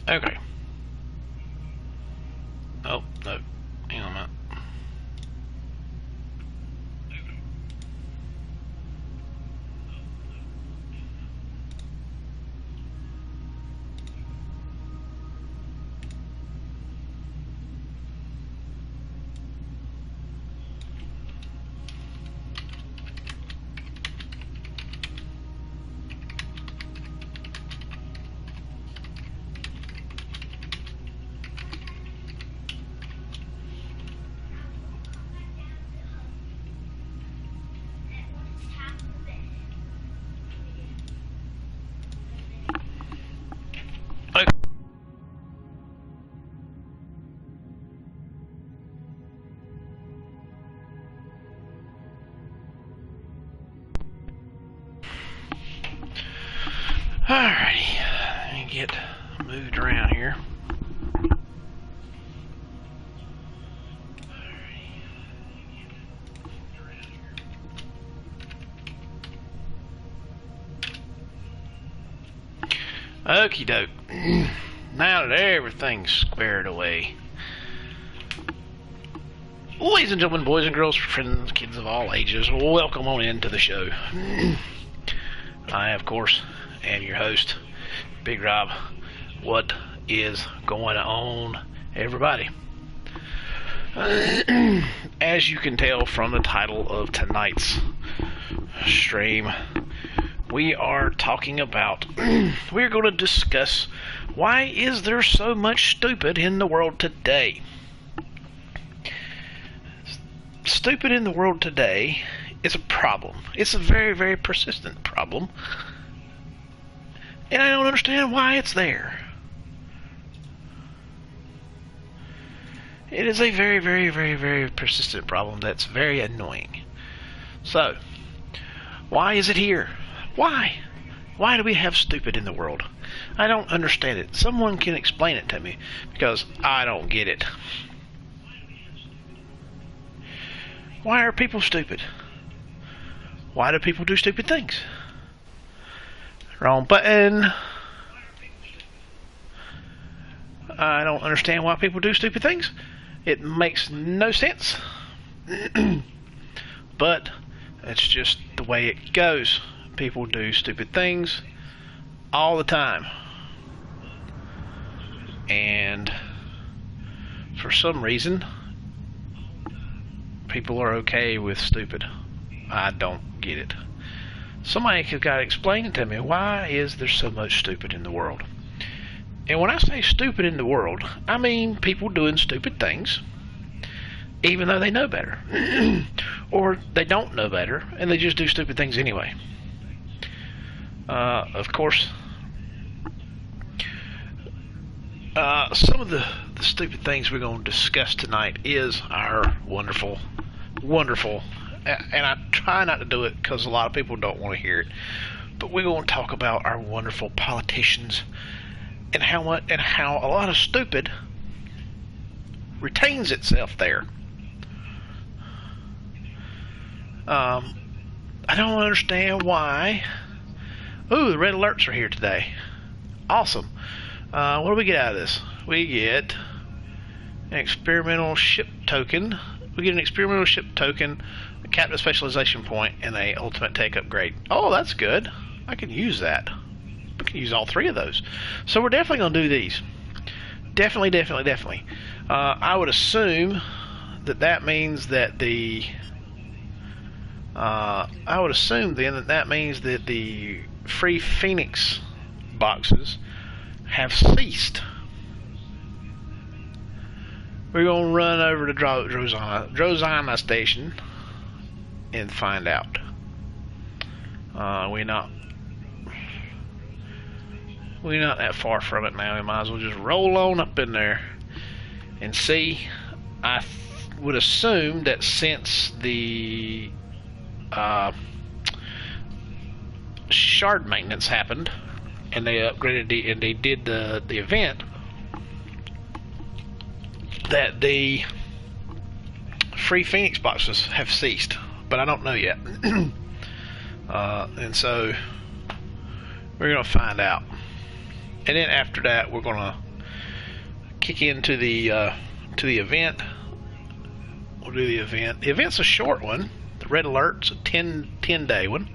Okay. Oh, no. Hang on a minute. Okay. Alrighty. Let me get moved around here. Okie doke. Now that everything's squared away. Ladies and gentlemen, boys and girls, friends, kids of all ages, welcome on into the show. I, of course, am your host, Big Rob. What is going on, everybody? As you can tell from the title of tonight's stream, we are talking about, we're going to discuss why is there so much stupid in the world today. Stupid in the world today is a problem. It's a very, very persistent problem. And I don't understand why it's there. It is a very, very, very, very persistent problem that's very annoying. So, why is it here? Why? Why do we have stupid in the world? I don't understand it. Someone can explain it to me, because I don't get it. Why are people stupid? Why do people do stupid things? Wrong button. I don't understand why people do stupid things. It makes no sense. But it's just the way it goes. People do stupid things all the time. And for some reason, people are okay with stupid. I don't get it. Somebody has got to explain it to me. Why is there so much stupid in the world? And when I say stupid in the world, I mean people doing stupid things even though they know better. Or they don't know better and they just do stupid things anyway. Of course, some of the stupid things we're going to discuss tonight is our wonderful, and I try not to do it because a lot of people don't want to hear it, but we're going to talk about our wonderful politicians and how a lot of stupid retains itself there. I don't understand why. Ooh, the red alerts are here today. Awesome. What do we get out of this? We get an experimental ship token. We get an experimental ship token, a captain specialization point, and a ultimate tech upgrade. Oh, that's good. I can use that. I can use all three of those. So we're definitely going to do these. Definitely. I would assume that means that the... I would assume then that means that the free Phoenix boxes have ceased. We're going to run over to Drozana Station and find out. We're not that far from it now. We might as well just roll on up in there and see. I would assume that since the shard maintenance happened and they upgraded and they did the event, that the free Phoenix boxes have ceased, but I don't know yet. And so we're gonna find out, and then after that we're gonna kick into the event. We'll do the event. The event's a short one. The red alert's a 10-day one.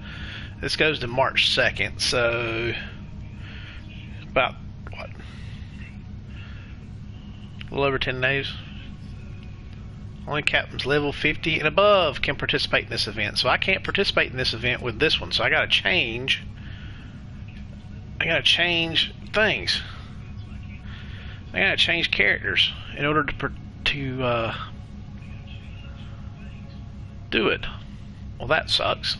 This goes to March 2nd, so about what? A little over 10 days. Only captains level 50 and above can participate in this event. So I can't participate in this event with this one. So I gotta change. I gotta change things. I gotta change characters in order to do it. Well, that sucks.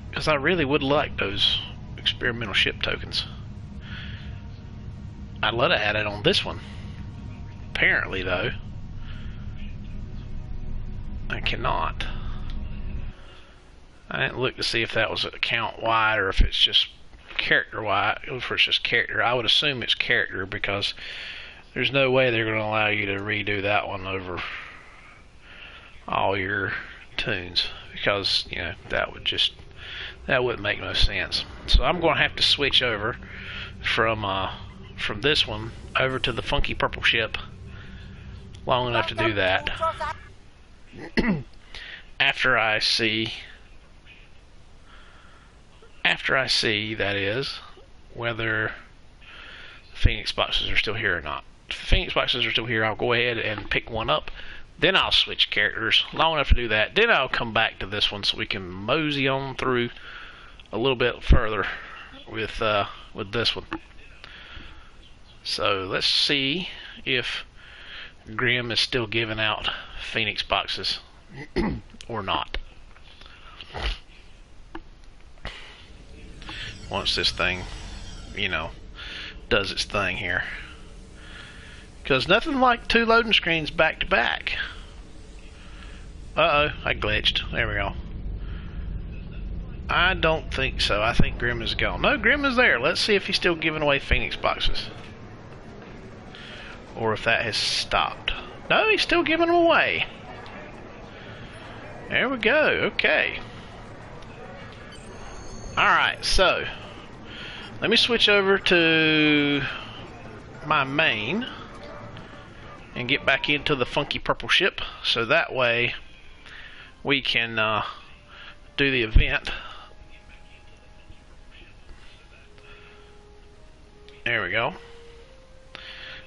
Because I really would like those experimental ship tokens. I'd love to add it on this one. Apparently, though, I cannot. I didn't look to see if that was account wide or if it's just character wide. If it's just character, I would assume it's character because there's no way they're going to allow you to redo that one over all your tunes, because you know that wouldn't make no sense. So I'm going to have to switch over from this one over to the funky purple ship long enough to do that. after I see that is whether Phoenix boxes are still here or not. If Phoenix boxes are still here, I'll go ahead and pick one up. Then I'll switch characters long enough to do that. Then I'll come back to this one so we can mosey on through a little bit further with this one. So let's see if Grim is still giving out Phoenix boxes or not. Once this thing, you know, does its thing here. Because nothing like two loading screens back to back. Uh-oh, I glitched. There we go. I don't think so. I think Grim is gone. No, Grim is there. Let's see if he's still giving away Phoenix boxes. Or if that has stopped. No, he's still giving them away. There we go. Okay. Alright, so let me switch over to my main and get back into the funky purple ship, so that way we can do the event. There we go.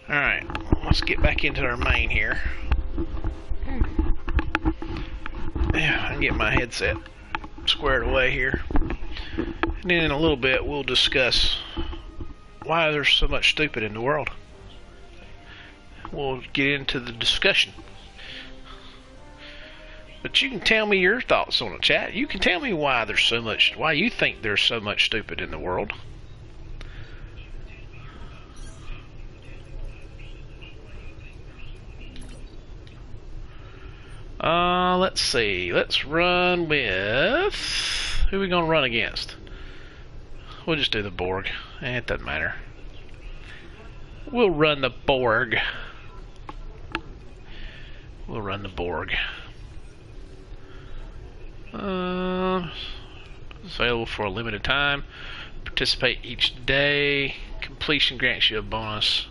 Alright, let's get back into our main here. Yeah, I can get my headset squared away here. And then in a little bit we'll discuss why there's so much stupid in the world. We'll get into the discussion. But you can tell me your thoughts on the chat. You can tell me why you think there's so much stupid in the world. Let's see. Let's run with... Who are we going to run against? We'll just do the Borg. It doesn't matter. We'll run the Borg. We'll run the Borg. Available for a limited time. Participate each day. Completion grants you a bonus.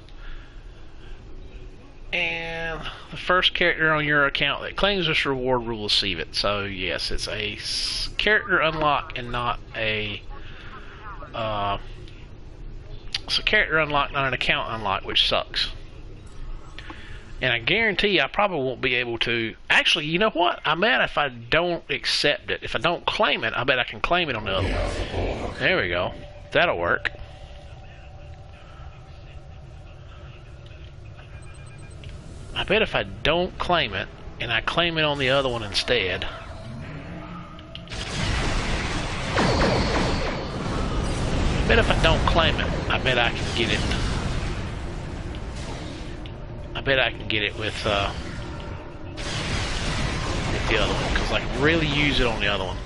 And the first character on your account that claims this reward will receive it. So yes, it's a character unlock and not a it's a character unlock, not an account unlock, which sucks. And I guarantee I probably won't be able to. Actually, you know what? I bet if I don't accept it, if I don't claim it, I bet I can claim it on the other one. There we go. That'll work. I bet if I don't claim it, and I claim it on the other one instead. I bet if I don't claim it, I bet I can get it. I bet I can get it with the other one, because I can really use it on the other one.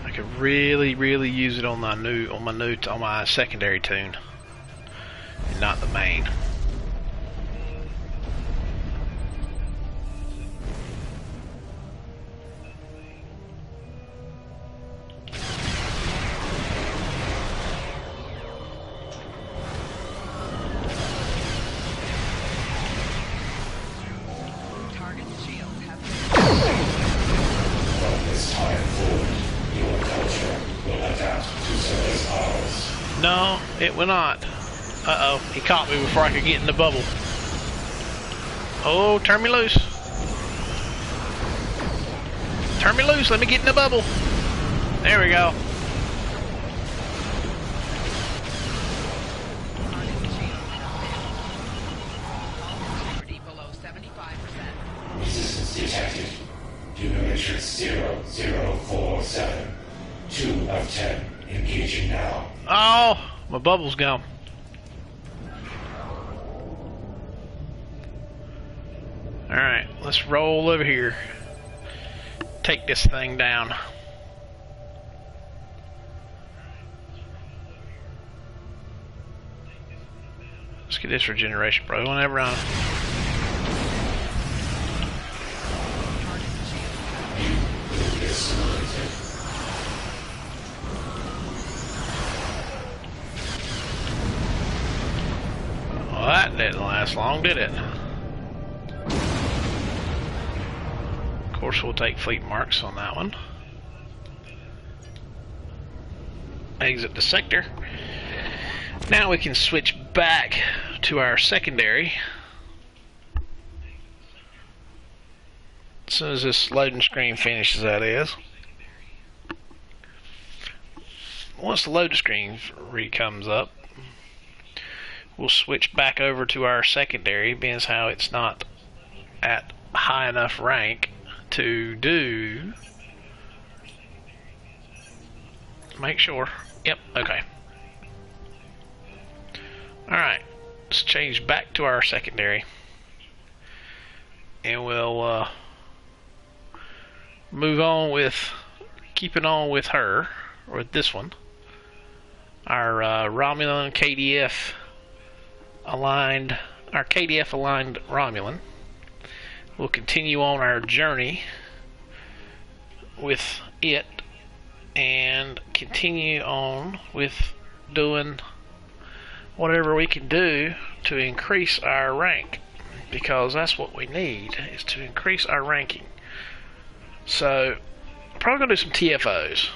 I could really use it on my secondary tune, and not the main. No, it will not. Uh-oh, he caught me before I could get in the bubble. Oh, turn me loose. Turn me loose, let me get in the bubble. There we go. Resistance detected. Matrix 0047. 2 of 10. Engaging now. Oh, my bubble's gone. Alright, let's roll over here. Take this thing down. Let's get this regeneration, bro. Whenever I'm... Well, that didn't last long, did it? Of course, we'll take fleet marks on that one. Exit the sector. Now we can switch back to our secondary. As soon as this loading screen finishes, that is. Once the loading screen comes up, we'll switch back over to our secondary, being as how it's not at high enough rank to do. Make sure. Yep, okay. Alright, let's change back to our secondary. And we'll move on with, keeping on with her, or with this one. Our Romulan KDF aligned, our KDF aligned Romulan. We'll continue on our journey with it and continue on with doing whatever we can do to increase our rank, because that's what we need, is to increase our ranking. So probably gonna do some TFOs.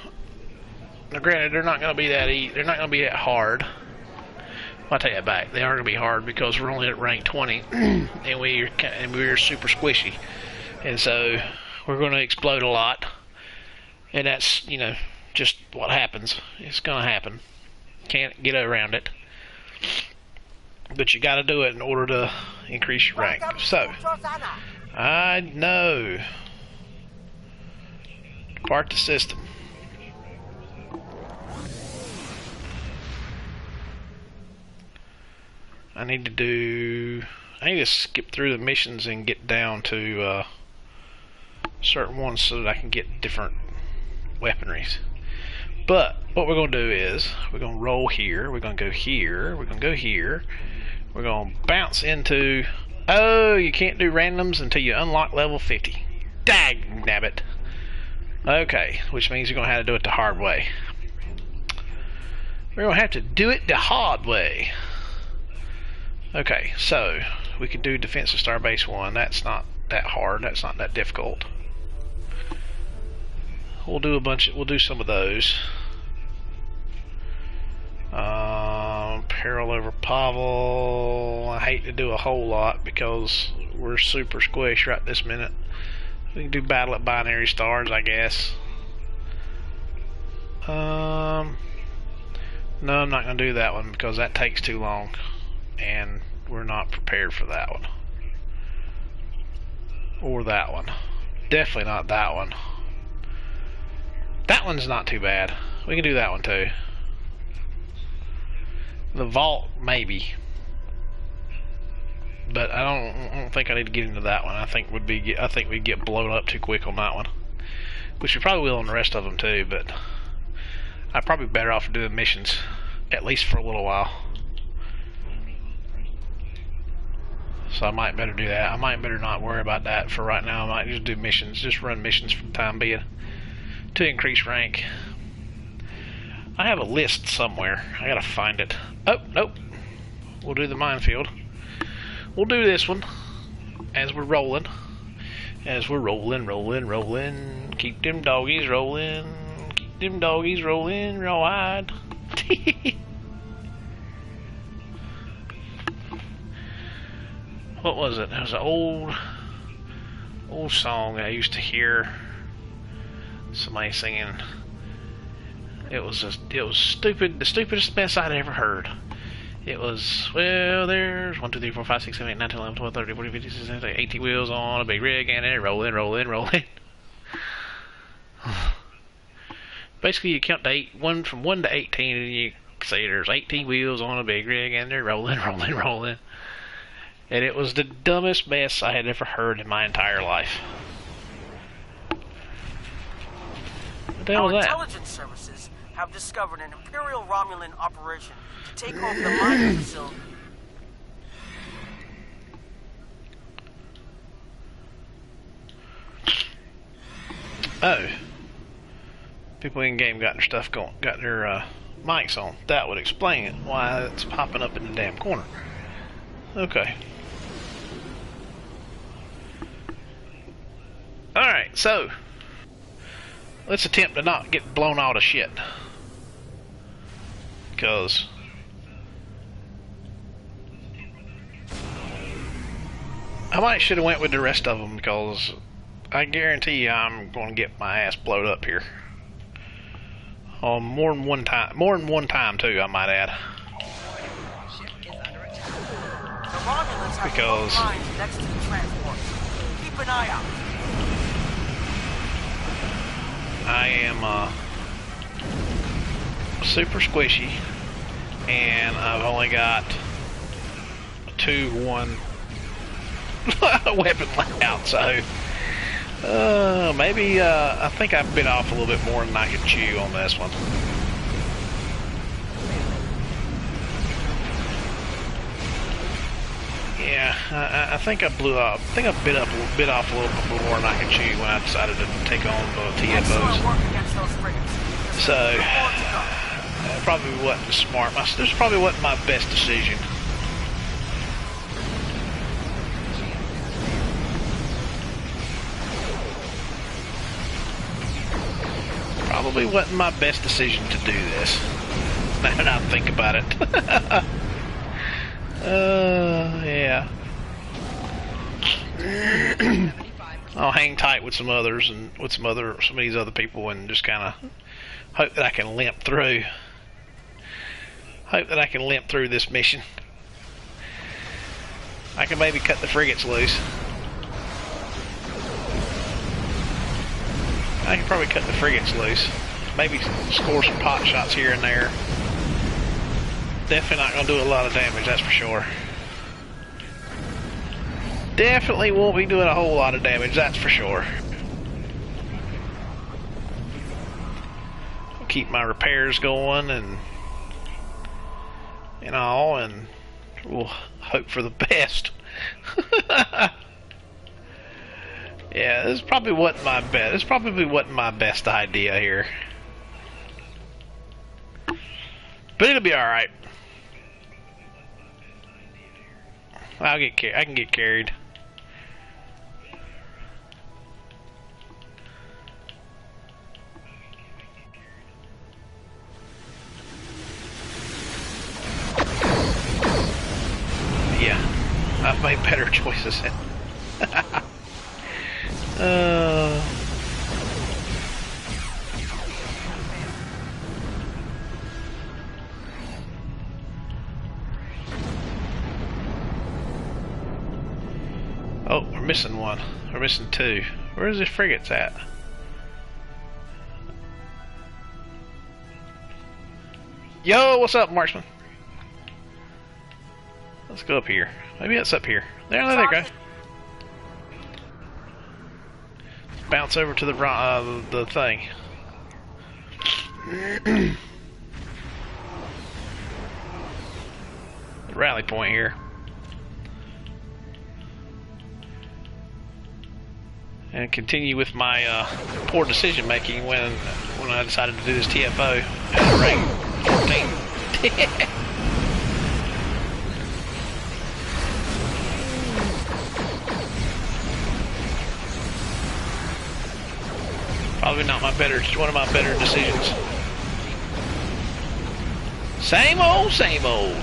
Now granted, they're not gonna be that they're not gonna be that hard. Well, I take that back. They are going to be hard because we're only at rank 20, and we're super squishy, and so we're going to explode a lot, and that's, you know, just what happens. It's going to happen. Can't get around it, but you got to do it in order to increase your rank. So I know. Depart the system. I need to skip through the missions and get down to certain ones so that I can get different weaponries. But what we're going to do is we're going to roll here, we're going to go here, we're going to go here, we're going to bounce into, oh, you can't do randoms until you unlock level 50. Dag nabbit. Okay, which means you're going to have to do it the hard way. We're going to have to do it the hard way. Okay, so we can do Defensive Starbase 1. That's not that hard. That's not that difficult. We'll do some of those. Peril over Pavel. I hate to do a whole lot because we're super squish right this minute. We can do Battle at Binary Stars, I guess. No, I'm not going to do that one because that takes too long, and we're not prepared for that one. Or that one. Definitely not that one. That one's not too bad. We can do that one too. The Vault, maybe. But I don't think I need to get into that one. I think we'd get blown up too quick on that one. Which we probably will on the rest of them too, but I'm probably better off doing missions, at least for a little while. So I might better do that. I might better not worry about that for right now. I might just do missions, just run missions for the time being to increase rank. I have a list somewhere. I gotta find it. Oh, nope. We'll do the minefield. We'll do this one as we're rolling. As we're rolling. Keep them doggies rolling. Keep them doggies rolling real wide. what was it? It was an old song I used to hear somebody singing. It was stupid, the stupidest mess I'd ever heard. It was, well, there's 1, 2, 3, 4, 5, 6, 7, 8, 9, 10, 11, 12, 13, 14, 15, 16, 17, 18 wheels on a big rig and it rolling. Basically, you count to from 1 to 18, and you say there's 18 wheels on a big rig and they're rolling. And it was the dumbest mess I had ever heard in my entire life. What the hell was that? Intelligence services have discovered an Imperial Romulan operation to take over the mining facility. Oh. People in game got their stuff going, got their mics on. That would explain it, why it's popping up in the damn corner. Okay. Alright, so let's attempt to not get blown out of shit. Because I might should have went with the rest of them, because I guarantee you I'm going to get my ass blowed up here. More than one time too, I might add. Because Next to the transport. Keep an eye out. I am super squishy, and I've only got 1 weapon left out, so maybe I think I bit off a little bit more than I could chew on this one. Yeah, I think I blew up. I think I bit off a little bit more than I could chew when I decided to take on the TFOs. So probably wasn't smart. This probably wasn't my best decision. Probably wasn't my best decision to do this. Now that I think about it. Yeah. I'll hang tight with some others and with some of these other people and just kind of hope that I can limp through. Hope that I can limp through this mission. I can maybe cut the frigates loose. I can probably cut the frigates loose. Maybe score some pot shots here and there. Definitely not going to do a lot of damage, that's for sure. Definitely won't be doing a whole lot of damage, that's for sure. I'll keep my repairs going and all, and we'll hope for the best. Yeah, this probably wasn't my best. This probably wasn't my best idea here, but it'll be all right. I can get carried. Yeah, I've made better choices. Oh, we're missing one. We're missing 2. Where's the frigates at? Yo, what's up, marksman? Let's go up here. Maybe it's up here. There we go. Bounce over to the thing. The rally point here. And continue with my poor decision making when I decided to do this TFO at rank 14. Probably not one of my better decisions. Same old, same old.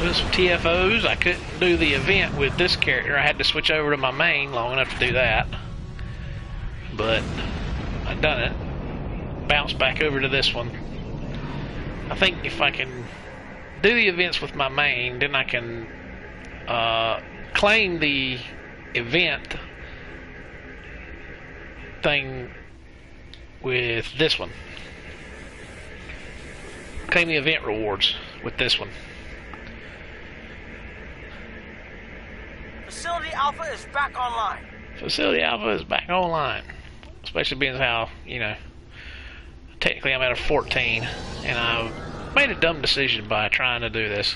doing some TFOs. I couldn't do the event with this character. I had to switch over to my main long enough to do that. But I done it. Bounced back over to this one. I think if I can do the events with my main, then I can claim the event thing with this one. Claim the event rewards with this one. Facility Alpha is back online. Facility Alpha is back online. Especially being how, you know, technically I'm at a 14, and I made a dumb decision by trying to do this.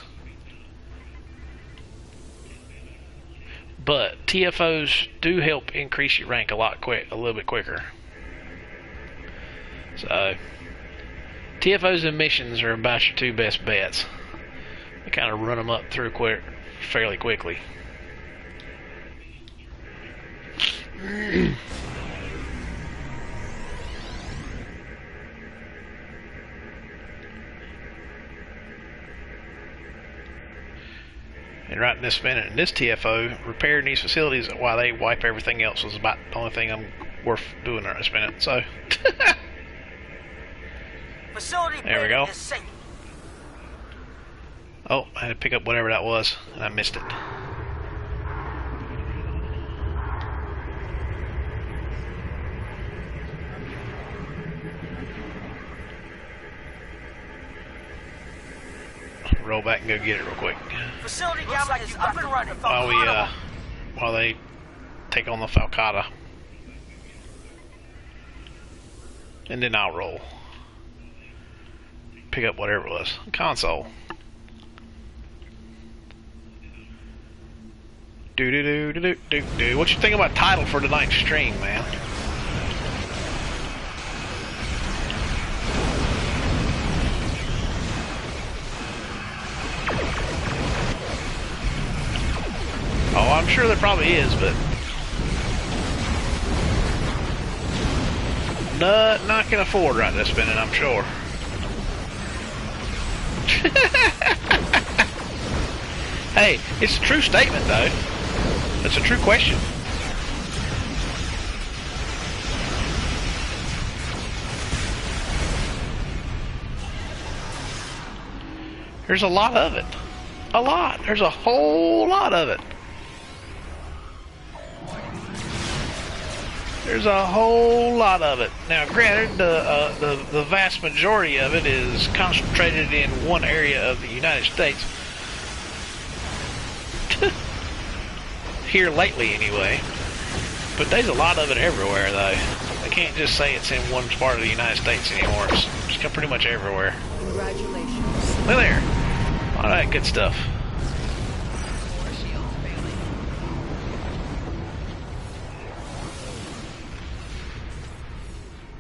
But TFOs do help increase your rank a little bit quicker. So TFOs and missions are about your two best bets. You kind of run them up through fairly quickly. And right in this minute, in this TFO, repairing these facilities while they wipe everything else was about the only thing I'm worth doing right this minute. So, Facility there we go. is safe. Oh, I had to pick up whatever that was, and I missed it. Roll back and go get it real quick. Facility Gamma is up and running. While they take on the Falcata. And then I'll roll. Pick up whatever it was. Console. Do. What you think about title for tonight's stream, man? Oh, I'm sure there probably is, but not can afford right this minute, I'm sure. Hey, it's a true statement, though. It's a true question. There's a lot of it. A lot. There's a whole lot of it. There's a whole lot of it. Now, granted, the vast majority of it is concentrated in one area of the United States. Here lately, anyway. But there's a lot of it everywhere, though. I can't just say it's in one part of the United States anymore. It's pretty much everywhere. Congratulations. Look there. All that good stuff.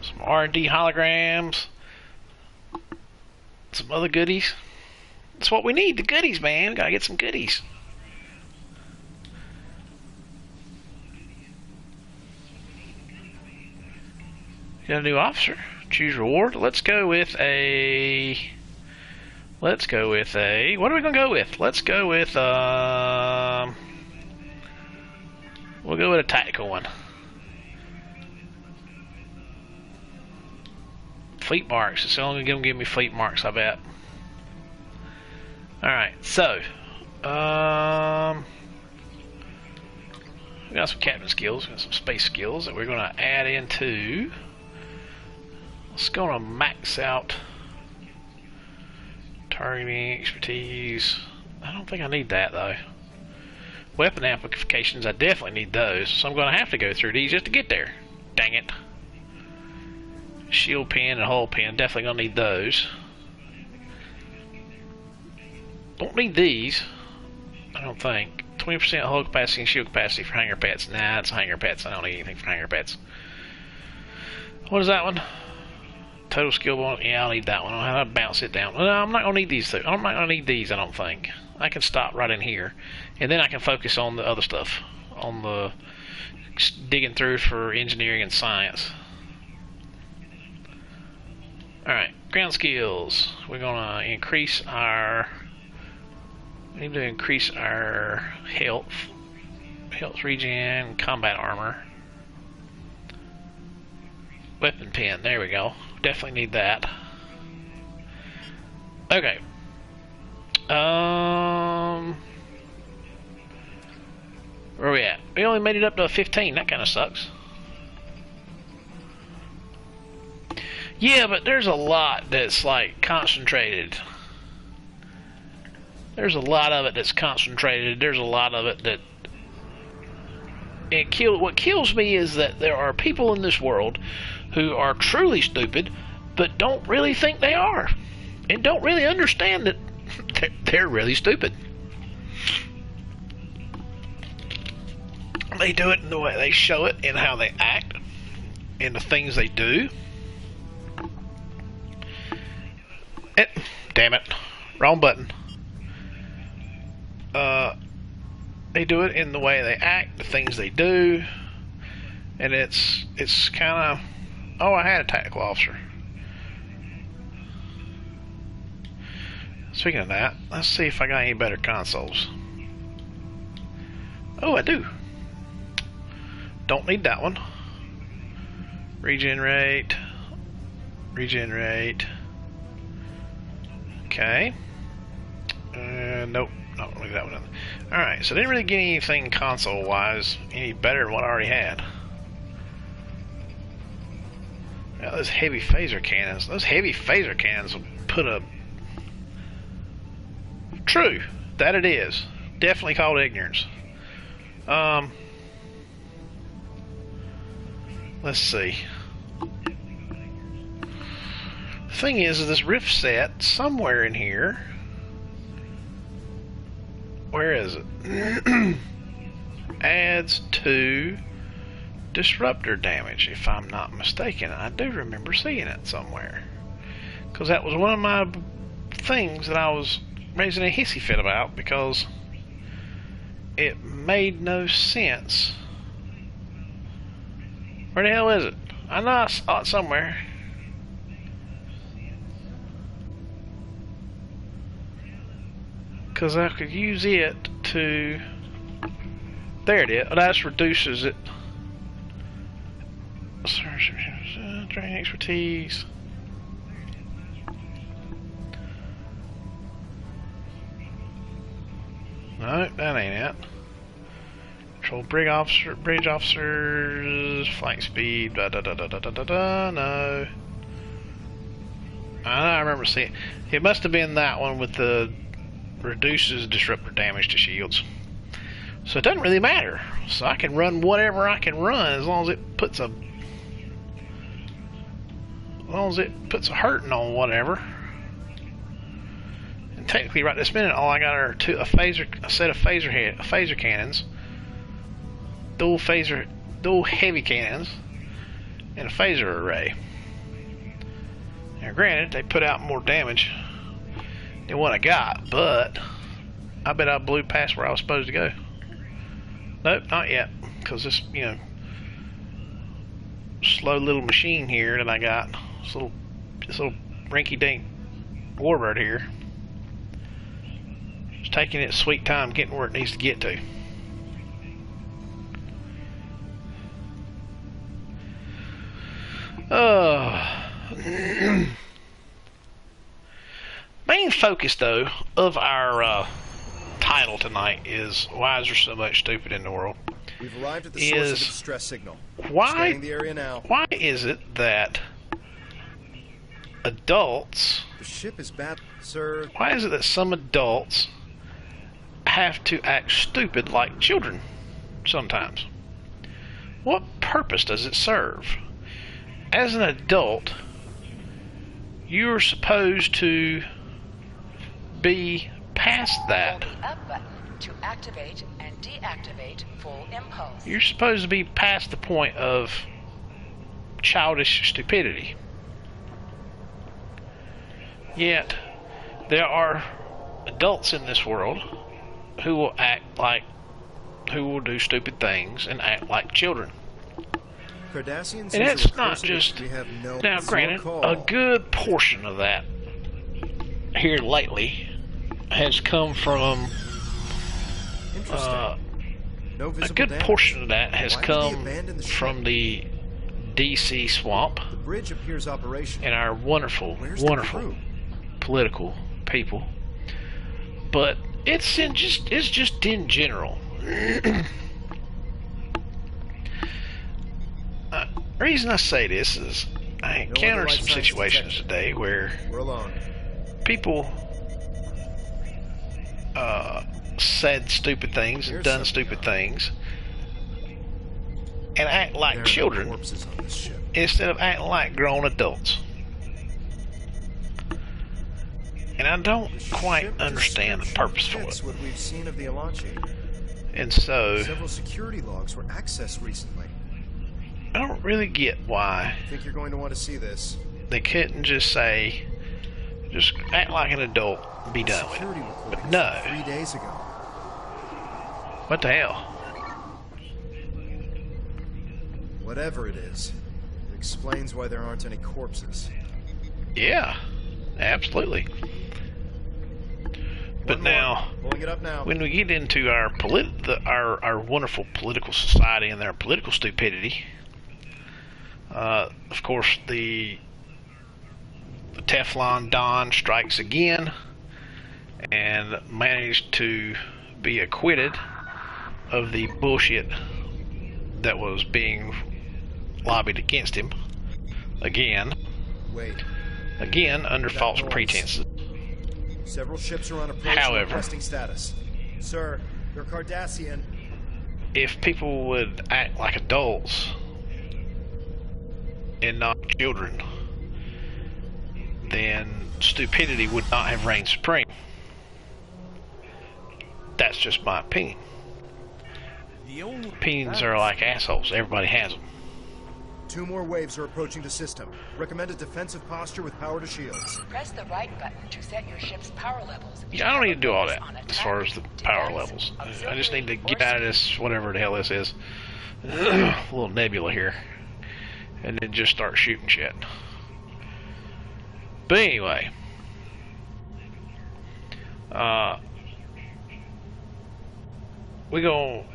Some R&D holograms. Some other goodies. That's what we need, the goodies, man. Gotta get some goodies. Got a new officer. Choose reward. Let's go with a... What are we gonna go with? Let's go with, we'll go with a tactical one. Fleet marks. It's only gonna give me fleet marks, I bet. Alright, so, we got some captain skills, we got some space skills that we're gonna add into. Let's go on max out targeting, expertise. I don't think I need that though. Weapon applications, I definitely need those, so I'm going to have to go through these just to get there. Dang it. Shield pin and hull pin, definitely going to need those. Don't need these, I don't think. 20% hull capacity and shield capacity for hangar pets. Nah, it's hangar pets. I don't need anything for hangar pets. What is that one? Total skill bonus. Yeah, I'll need that one. I'll have to bounce it down. No, I'm not going to need these two. I'm not going to need these, I don't think. I can stop right in here. And then I can focus on the other stuff. On the digging through for engineering and science. Alright, ground skills. We're going to increase our We need to increase our health regen, combat armor, weapon pin. There we go. Definitely need that. Okay. Where are we at? We only made it up to 15. That kind of sucks. Yeah, but there's a lot that's like concentrated. There's a lot of it that's concentrated. There's a lot of it that what kills me is that there are people in this world who are truly stupid, but don't really think they are, and don't really understand that they're really stupid. They do it in the way they show it, in how they act, in the things they do. Damn it, wrong button. They do it in the way they act, the things they do, and it's kind of. Oh, I had a tactical officer. Speaking of that, let's see if I got any better consoles. Oh, I do. Don't need that one. Regenerate. Regenerate. Okay. Nope. Not leave that one in. Alright, so I didn't really get anything console-wise any better than what I already had. Now, those heavy phaser cannons. Those heavy phaser cannons will put a... True. That it is. Definitely called ignorance. Let's see. The thing is this rift set somewhere in here. Where is it? Adds to disruptor damage, if I'm not mistaken. I do remember seeing it somewhere. Because that was one of my things that I was raising a hissy fit about, because it made no sense. Where the hell is it? I know I saw it somewhere. Because I could use it to... There it is. Oh, that reduces it. Training expertise. No, that ain't it. Control bridge officers, flank speed, no. I remember seeing it. Must have been that one with the reduces disruptor damage to shields. So it doesn't really matter. So I can run whatever I can run as long as it puts a hurting on whatever. And technically, right this minute, all I got are a set of phaser cannons, dual heavy cannons, and a phaser array. Now, granted, they put out more damage than what I got, but I bet I blew past where I was supposed to go. Nope, not yet, because this, slow little machine here that I got, this little rinky-dink warbird here, is taking its sweet time getting where it needs to get to. Main focus, though, of our title tonight is why is there so much stupid in the world? We've arrived at the source of its stress signal. Why? The area now. Why is it that adults? The ship is bad, sir. Why is it that some adults have to act stupid like children sometimes? What purpose does it serve? As an adult, you're supposed to be past that. Hold the up button to activate and deactivate full impulse. You're supposed to be past the point of childish stupidity. Yet, there are adults in this world who will who will do stupid things and act like children. Cardassians And use it's not just... we have no Now, granted, a good portion of that here lately has come from Interesting. No a visible good damage. portion of that has Why did they come abandon the from ship? the DC swamp The bridge appears operational. and our wonderful, Where's the wonderful crew? political people. But it's just in general. The reason I say this is I encountered life some signs situations detected. today where We're alone. people said stupid things and Here's done something stupid things and act like There are no children corpses on this ship. instead of acting like grown adults. And I don't quite Ship understand the description purpose for fits it. what we've seen of the Alanchi. And so Several security logs were accessed recently. I don't really get why I think you're going to want to see this. they couldn't just say, just act like an adult and be done with it. Security But recordings no. from 3 days ago. What the hell? Whatever it is, it explains why there aren't any corpses. Yeah, absolutely. But One more. now, Pulling it up now. when we get into our our wonderful political society and our political stupidity, of course the Teflon Don strikes again and managed to be acquitted of the bullshit that was being lobbied against him again Wait. under That false noise. pretenses. Several ships are on approach However- requesting status. Sir, they're Cardassian. If people would act like adults and not children, then stupidity would not have reigned supreme. That's just my opinion. Opinions are like assholes. Everybody has them. 2 more waves are approaching the system. Recommended defensive posture with power to shields. Press the right button to set your ship's power levels. Yeah, I don't need to do all that as far as the power levels. I just need to get out of this, whatever the hell this is, little nebula here, and then just start shooting shit. But anyway, we go,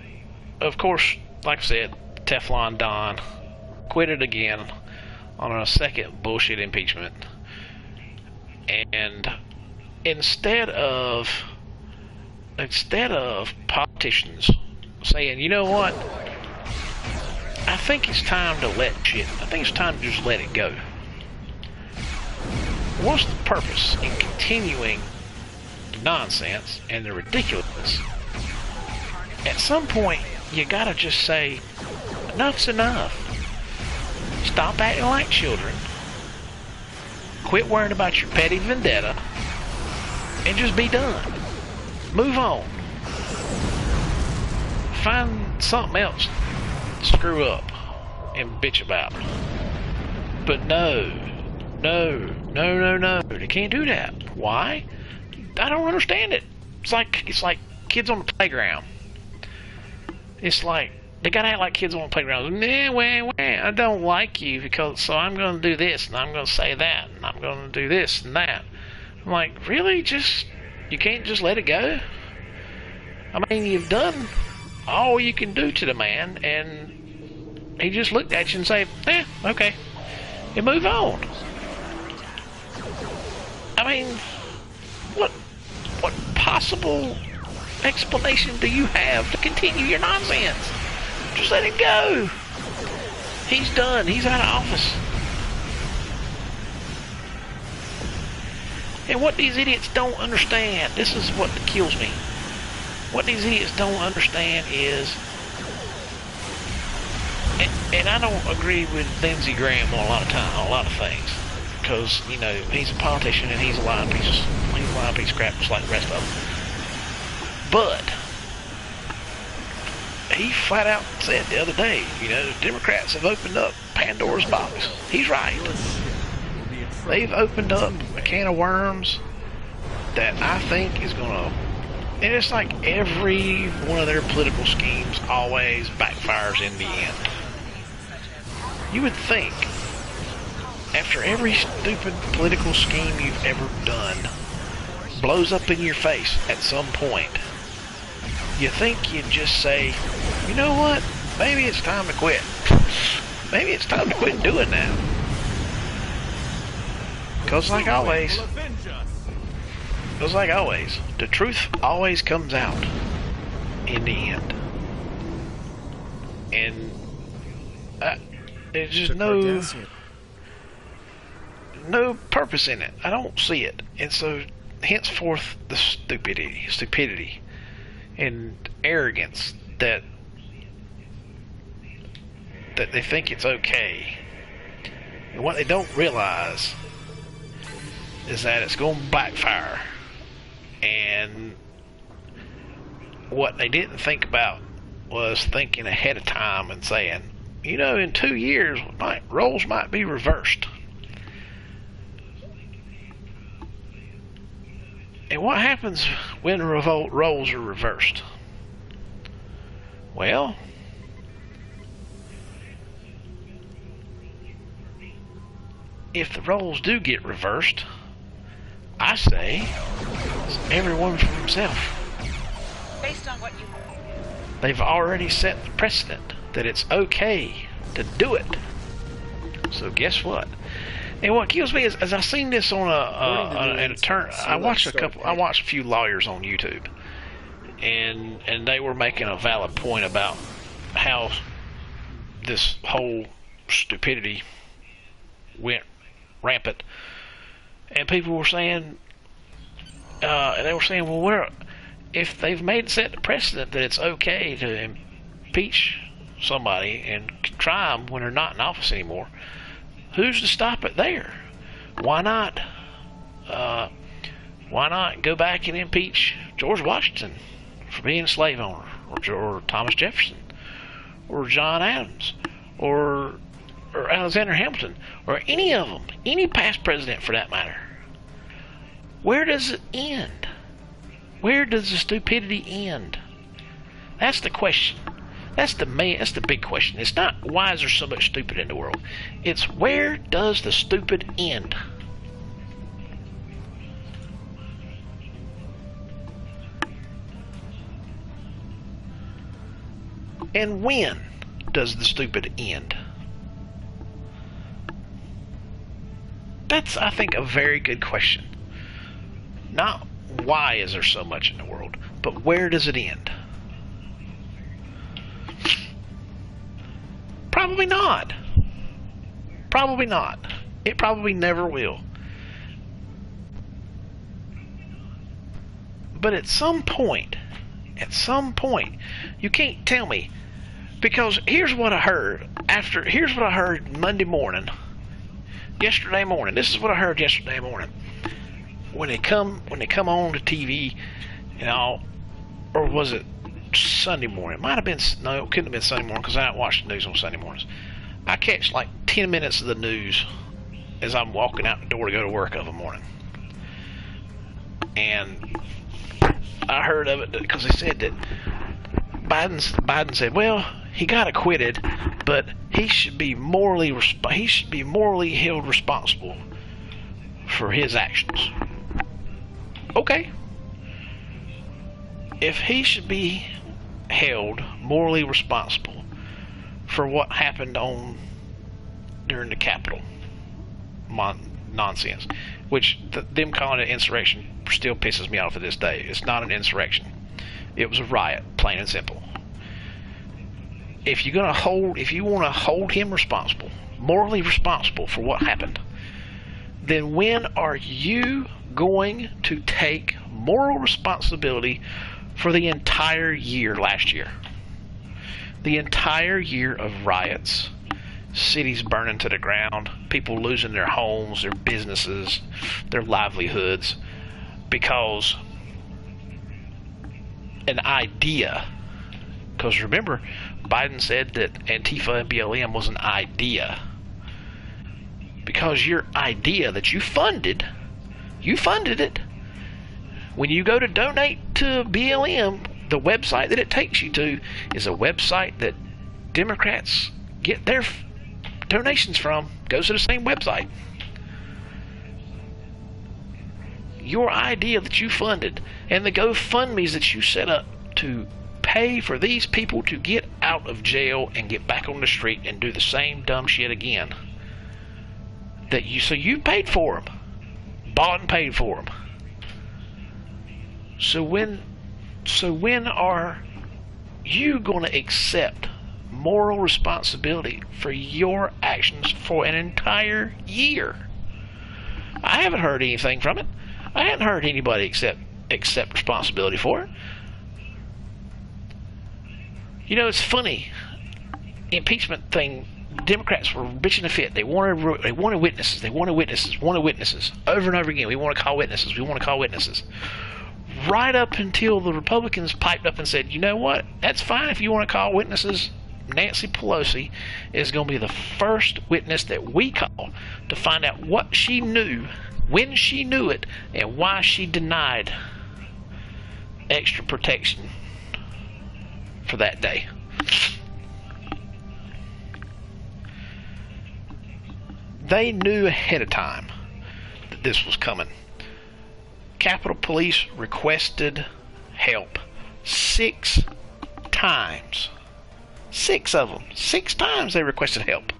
of course, like I said, Teflon Don quitted again on a second bullshit impeachment. And instead of politicians saying, you know what, I think it's time to let shit, I think it's time to just let it go. What's the purpose in continuing the nonsense and the ridiculousness? At some point, you gotta just say, enough's enough. Stop acting like children. Quit worrying about your petty vendetta. And just be done. Move on. Find something else to screw up and bitch about. But no. They can't do that. Why? I don't understand it. It's like kids on the playground. It's like they gotta act like kids on the playground. I don't like you because so I'm gonna do this and I'm gonna say that and I'm gonna do this and that. I'm like, really? You can't just let it go? I mean, you've done all you can do to the man, and he just looked at you and said, okay, and move on. I mean, what possible explanation do you have to continue your nonsense? Just let it go. He's done. He's out of office. And what these idiots don't understand, this is what kills me. What these idiots don't understand is, and I don't agree with Lindsey Graham on a lot of things, because you know he's a politician and he's a lying piece of crap just like the rest of them. But he flat out said the other day, you know, Democrats have opened up Pandora's box. He's right. They've opened up a can of worms that I think is gonna, and it's like every one of their political schemes always backfires in the end. You would think, after every stupid political scheme you've ever done blows up in your face at some point, you think you'd just say, you know what? Maybe it's time to quit. Maybe it's time to quit doing that. Because like always, the truth always comes out in the end. And there's just no purpose in it. I don't see it. And so henceforth the stupidity and arrogance that they think it's okay. And what they don't realize is that it's going to backfire. And what they didn't think about was thinking ahead of time and saying, you know, in 2 years, roles might be reversed. And what happens when roles are reversed? Well, if the roles do get reversed, I say, everyone for himself. Based on what you... They've already set the precedent that it's okay to do it. So guess what? And what kills me is, as I seen this on an attorney, I watched a few lawyers on YouTube, and they were making a valid point about how this whole stupidity went rampant, and people were saying, well, if they've set the precedent that it's okay to impeach somebody and try them when they're not in office anymore, who's to stop it there? Why not go back and impeach George Washington for being a slave owner, or Thomas Jefferson, or John Adams, or Alexander Hamilton, or any of them, any past president for that matter? Where does it end? Where does the stupidity end? That's the question. That's the big question. It's not why is there so much stupid in the world. It's where does the stupid end? And when does the stupid end? That's, I think, a very good question. Not why is there so much in the world, but where does it end? Probably not. Probably not. It probably never will. But at some point, you can't tell me, because here's what I heard Monday morning. Yesterday morning. This is what I heard yesterday morning. When they come on to TV and all, or was it Sunday morning? It might have been, no, it couldn't have been Sunday morning because I don't watch the news on Sunday mornings. I catch like 10 minutes of the news as I'm walking out the door to go to work of a morning. And I heard of it because they said that Biden said, well, he got acquitted, but he should be morally held responsible for his actions. Okay. If he should be held morally responsible for what happened during the Capitol nonsense, which them calling it insurrection still pisses me off to this day. It's not an insurrection. It was a riot, plain and simple. If you want to hold him responsible, morally responsible for what happened, then when are you going to take moral responsibility for the entire year last year? The entire year of riots, cities burning to the ground, people losing their homes, their businesses, their livelihoods, because an idea. Because remember, Biden said that Antifa and BLM was an idea. Because your idea that you funded it. When you go to donate to BLM, the website that it takes you to is a website that Democrats get their donations from. Goes to the same website. your idea that you funded and the GoFundMes that you set up to pay for these people to get out of jail and get back on the street and do the same dumb shit again. So you paid for them, bought and paid for them. So when are you going to accept moral responsibility for your actions for an entire year? I haven't heard anything from it. I haven't heard anybody accept responsibility for it. You know, it's funny. Impeachment thing, Democrats were bitching a fit. They wanted witnesses. They wanted witnesses. Over and over again. We want to call witnesses. Right up until the Republicans piped up and said, you know what? That's fine if you want to call witnesses. Nancy Pelosi is going to be the first witness that we call to find out what she knew, when she knew it, and why she denied extra protection for that day. They knew ahead of time that this was coming. Capitol Police requested help 6 times. 6 of them. 6 times they requested help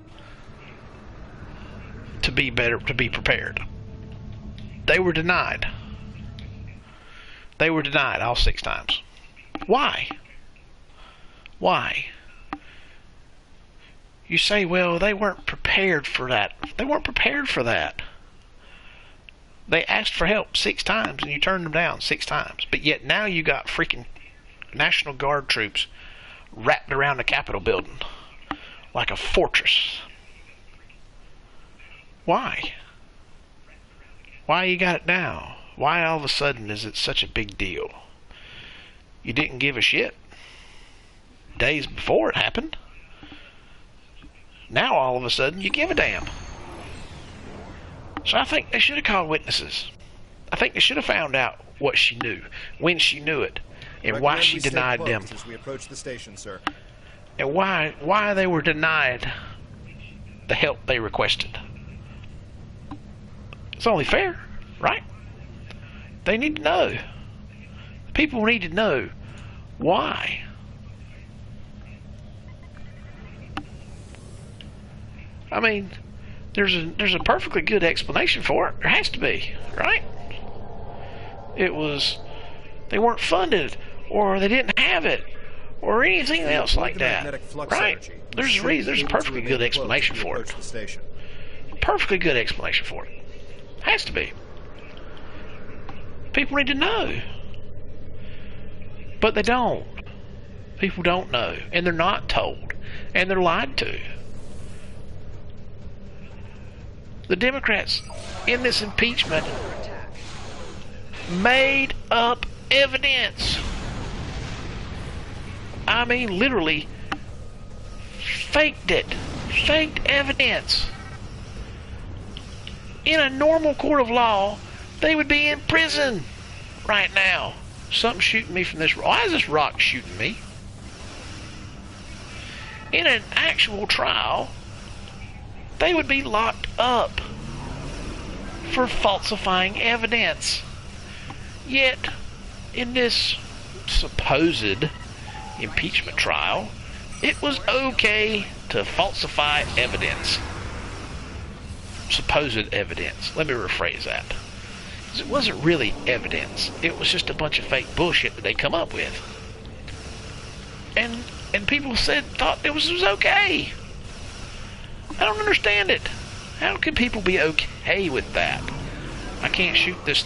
to be prepared. They were denied. They were denied all 6 times. Why? Why? You say, well, they weren't prepared for that. They weren't prepared for that. They asked for help 6 times and you turned them down 6 times. But yet now you got freaking National Guard troops wrapped around the Capitol building like a fortress. Why? Why you got it now? Why all of a sudden is it such a big deal? You didn't give a shit days before it happened. Now all of a sudden you give a damn. So I think they should have called witnesses. I think they should have found out what she knew, when she knew it, and why she denied them. As we approach the station, sir. And why they were denied the help they requested. It's only fair, right? They need to know. People need to know why. I mean, there's a perfectly good explanation for it. There has to be, right? It was they weren't funded, or they didn't have it, or anything else like that, right? There's a reason. There's a perfectly good explanation for it. Perfectly good explanation for it. Has to be. People need to know, but they don't. People don't know, and they're not told, and they're lied to. The Democrats in this impeachment made up evidence. I mean, literally faked it. Faked evidence. In a normal court of law, they would be in prison right now. Something's shooting me from this rock. Why is this rock shooting me? In an actual trial, they would be locked up for falsifying evidence. Yet, in this supposed impeachment trial, it was okay to falsify evidence. Supposed evidence. Let me rephrase that. It wasn't really evidence. It was just a bunch of fake bullshit that they come up with. And people thought it was okay. I don't understand it. How can people be okay with that? I can't shoot this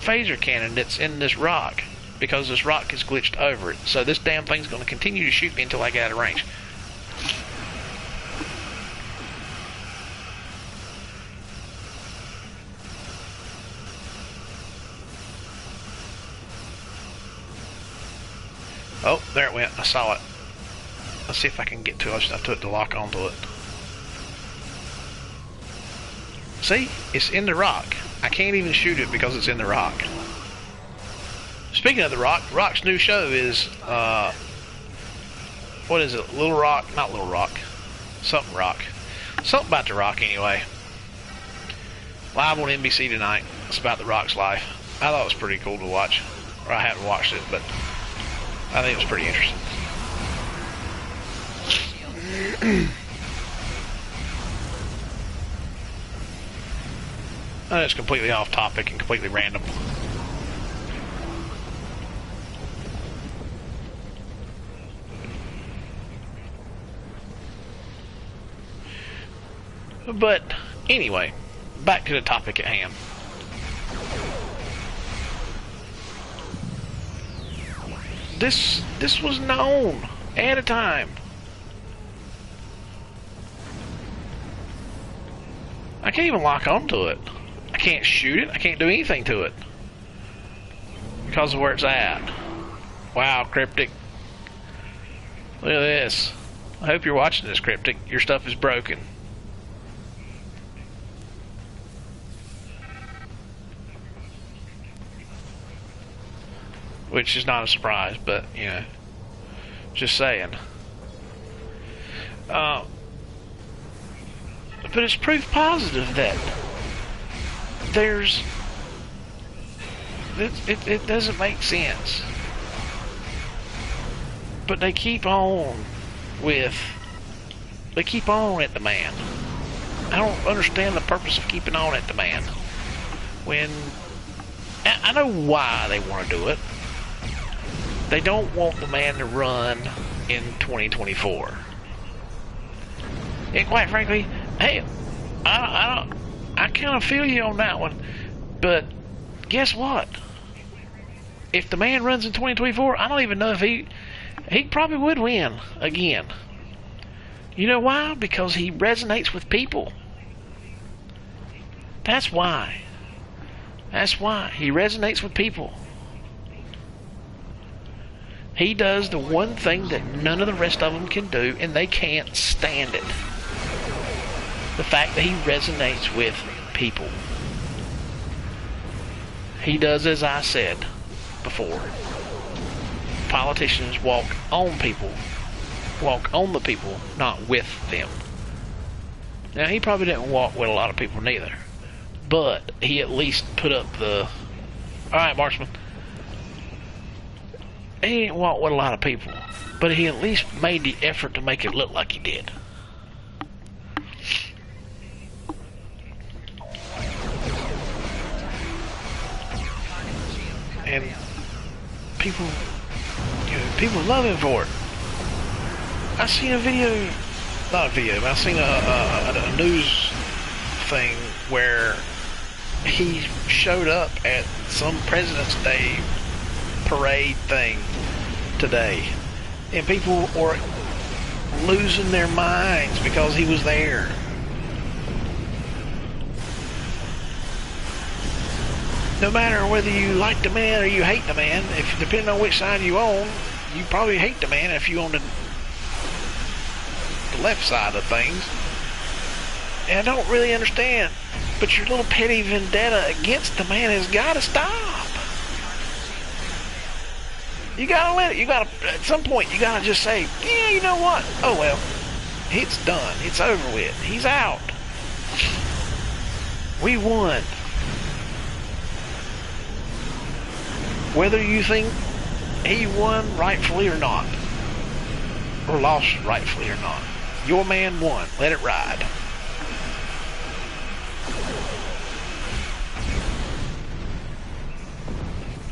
phaser cannon that's in this rock because this rock is glitched over it. So this damn thing's going to continue to shoot me until I get out of range. Oh, there it went. I saw it. Let's see if I can get to it. I just have to lock onto it. See? It's in the rock. I can't even shoot it because it's in the rock. Speaking of the rock, Rock's new show is, what is it? Little Rock? Not Little Rock. Something Rock. Something about the Rock anyway. Live on NBC tonight. It's about the Rock's life. I thought it was pretty cool to watch. Or I haven't watched it, but I think it was pretty interesting. It's completely off topic and completely random. But anyway, back to the topic at hand. This was known at a time. I can't even lock onto it. I can't shoot it. I can't do anything to it because of where it's at. Wow, Cryptic. Look at this. I hope you're watching this, Cryptic. Your stuff is broken. Which is not a surprise, but, you know, just saying. But it's proof positive that there's... It doesn't make sense. But they keep on with... They keep on at the man. I don't understand the purpose of keeping on at the man. When... I know why they want to do it. They don't want the man to run in 2024. And quite frankly, hey, I kind of feel you on that one. But guess what? If the man runs in 2024, I don't even know if he probably would win again. You know why? Because he resonates with people. That's why. That's why. He resonates with people. He does the one thing that none of the rest of them can do, and they can't stand it. The fact that he resonates with people. He does as I said before. Politicians walk on people. Walk on the people, not with them. Now, he probably didn't walk with a lot of people neither. But he at least put up the... Alright, Marksman. He didn't walk with a lot of people, but he at least made the effort to make it look like he did. And people, you know, people love him for it. I seen a video, not a video, but I seen a news thing where he showed up at some President's Day parade thing today, and people were losing their minds because he was there. No matter whether you like the man or you hate the man, if depending on which side you own, you probably hate the man if you own the left side of things. And I don't really understand, but your little petty vendetta against the man has got to stop. You gotta let it. You gotta, at some point, you gotta just say, yeah, you know what? Oh well, it's done. It's over with. He's out. We won. Whether you think he won rightfully or not, or lost rightfully or not, your man won. Let it ride.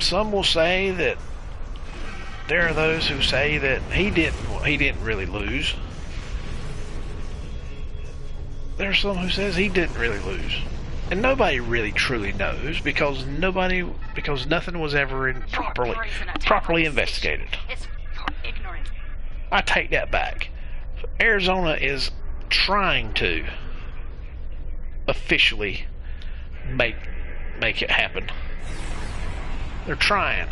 Some will say that there are those who say that he didn't really lose. There's some who says he didn't really lose. And nobody really truly knows because nothing was ever properly investigated. It's ignorant. I take that back. Arizona is trying to officially make it happen. They're trying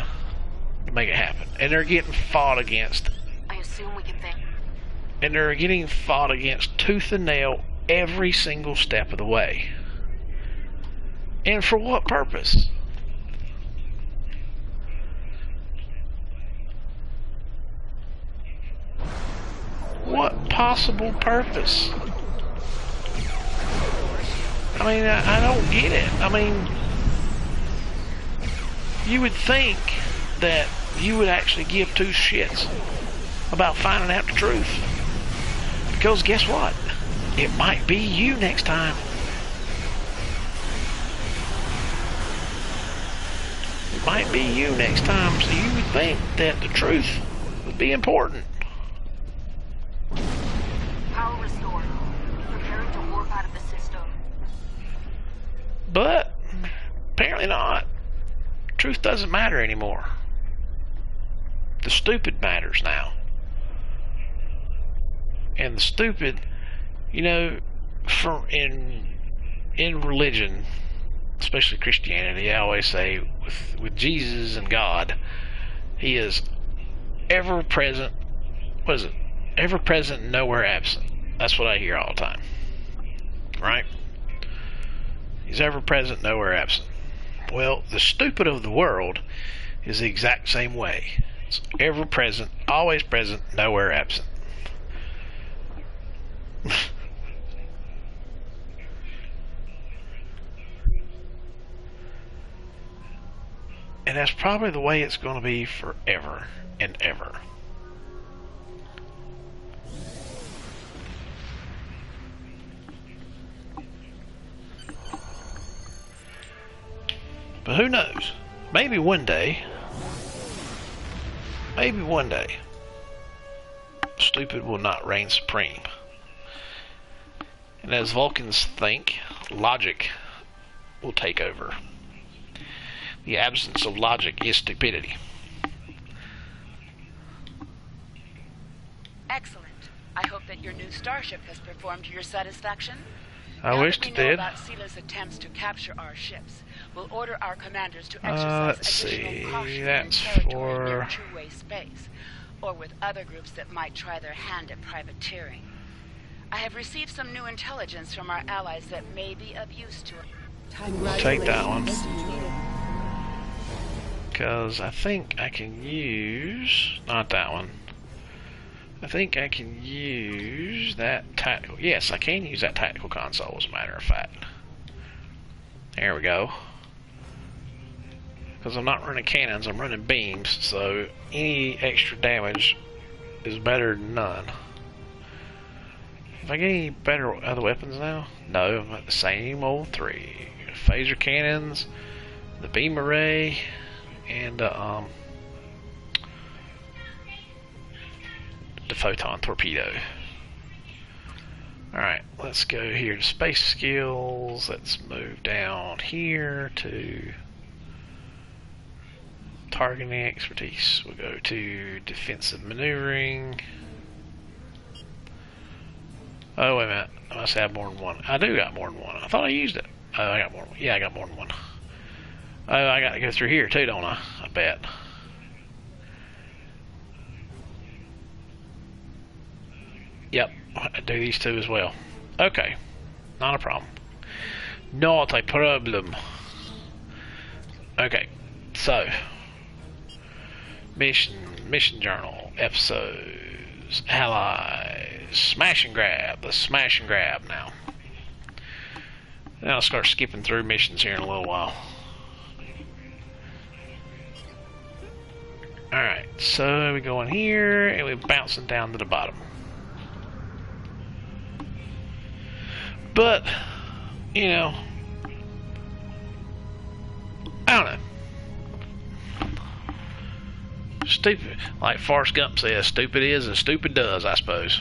to make it happen, and they're getting fought against. I assume we can think. And they're getting fought against tooth and nail every single step of the way. And for what purpose? What possible purpose? I mean, I don't get it. I mean, You would think that you would actually give two shits about finding out the truth. Because guess what? It might be you next time. It might be you next time, so you would think that the truth would be important. Power restored. Preparing to warp out of the system. But apparently not. Truth doesn't matter anymore. The stupid matters now. And the stupid, you know, in religion, especially Christianity, I always say with Jesus and God, He is ever present. What is it? Ever present, nowhere absent. That's what I hear all the time. Right? He's ever present, nowhere absent. Well, the stupid of the world is the exact same way. It's ever present, always present, nowhere absent. And that's probably the way it's going to be forever and ever. But who knows? Maybe one day, stupid will not reign supreme. And as Vulcans think, logic will take over. The absence of logic is stupidity. Excellent. I hope that your new starship has performed to your satisfaction. I wish it did. Now that we know about Sila's attempts to capture our ships, we'll order our commanders to exercise let's additional see. caution That's in territory for near two-way space, or with other groups that might try their hand at privateering. I have received some new intelligence from our allies that may be of use to us. I'll take that one. Because I think I can use... Not that one. I think I can use that tactical... Yes, I can use that tactical console, as a matter of fact. There we go. Because I'm not running cannons, I'm running beams, so any extra damage is better than none. If I get any better other weapons now? No, I'm at the same old three. Phaser cannons, the beam array, and the photon torpedo. Alright, let's go here to space skills. Let's move down here to targeting expertise. We'll go to defensive maneuvering. Oh, wait a minute. I must have more than one. I do got more than one. I thought I used it. Oh, I got more than one. Yeah, I got more than one. Oh, I got to go through here too, don't I? I bet. Yep, I do these two as well. Okay, not a problem. Not a problem. Okay, so mission journal, episodes, allies, smash and grab. Let's smash and grab now. Then I'll start skipping through missions here in a little while. Alright, so we go in here and we're bouncing down to the bottom. But, you know, I don't know. Stupid, like Forrest Gump says, stupid is and stupid does, I suppose.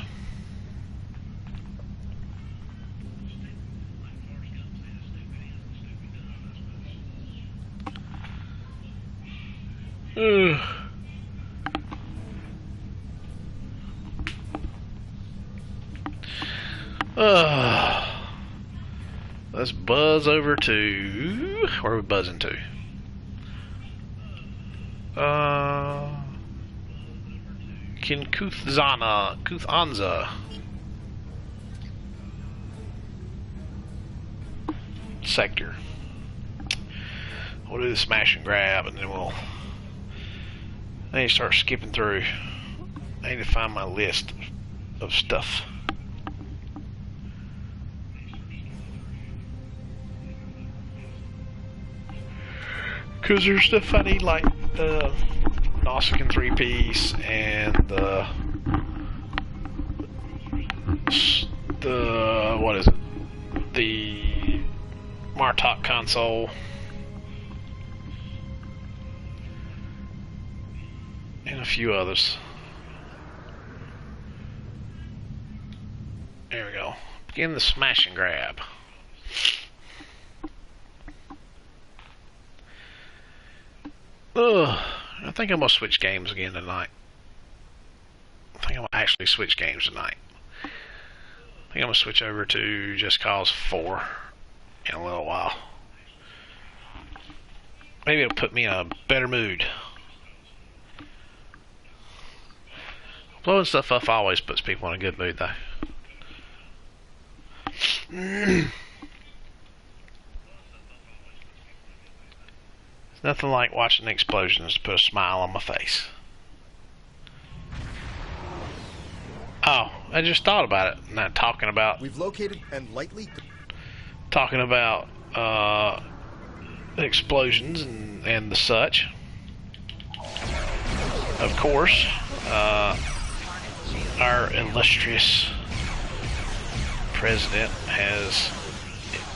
Let's buzz over to... Where are we buzzing to? Kuthanza sector. We'll do the smash and grab, and then we'll... I need to start skipping through. I need to find my list of stuff. Because there's stuff I need, like the Nausicaan 3-piece and the what is it? The Martok console. And a few others. There we go. Begin the smash and grab. Ugh. I think I'm going to switch games again tonight. I think I'm going to actually switch games tonight. I think I'm going to switch over to Just Cause 4 in a little while. Maybe it'll put me in a better mood. Blowing stuff up always puts people in a good mood, though. It's nothing like watching explosions to put a smile on my face. Oh, I just thought about it. Not talking about. We've located and lightly. Talking about explosions and the such. Of course, our illustrious president has,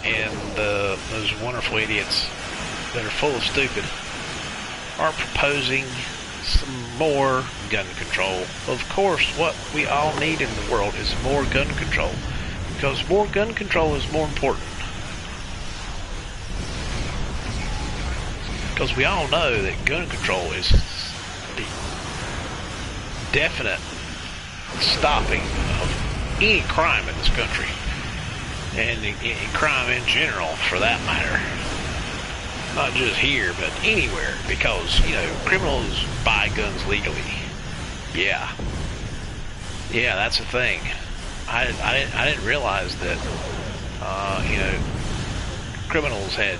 and those wonderful idiots that are full of stupid, are proposing some more gun control. Of course, what we all need in the world is more gun control, because more gun control is more important. Because we all know that gun control is the definite stopping of any crime in this country, and crime in general, for that matter. Not just here, but anywhere, because, you know, criminals buy guns legally. Yeah, that's a thing. I didn't realize that, you know, criminals had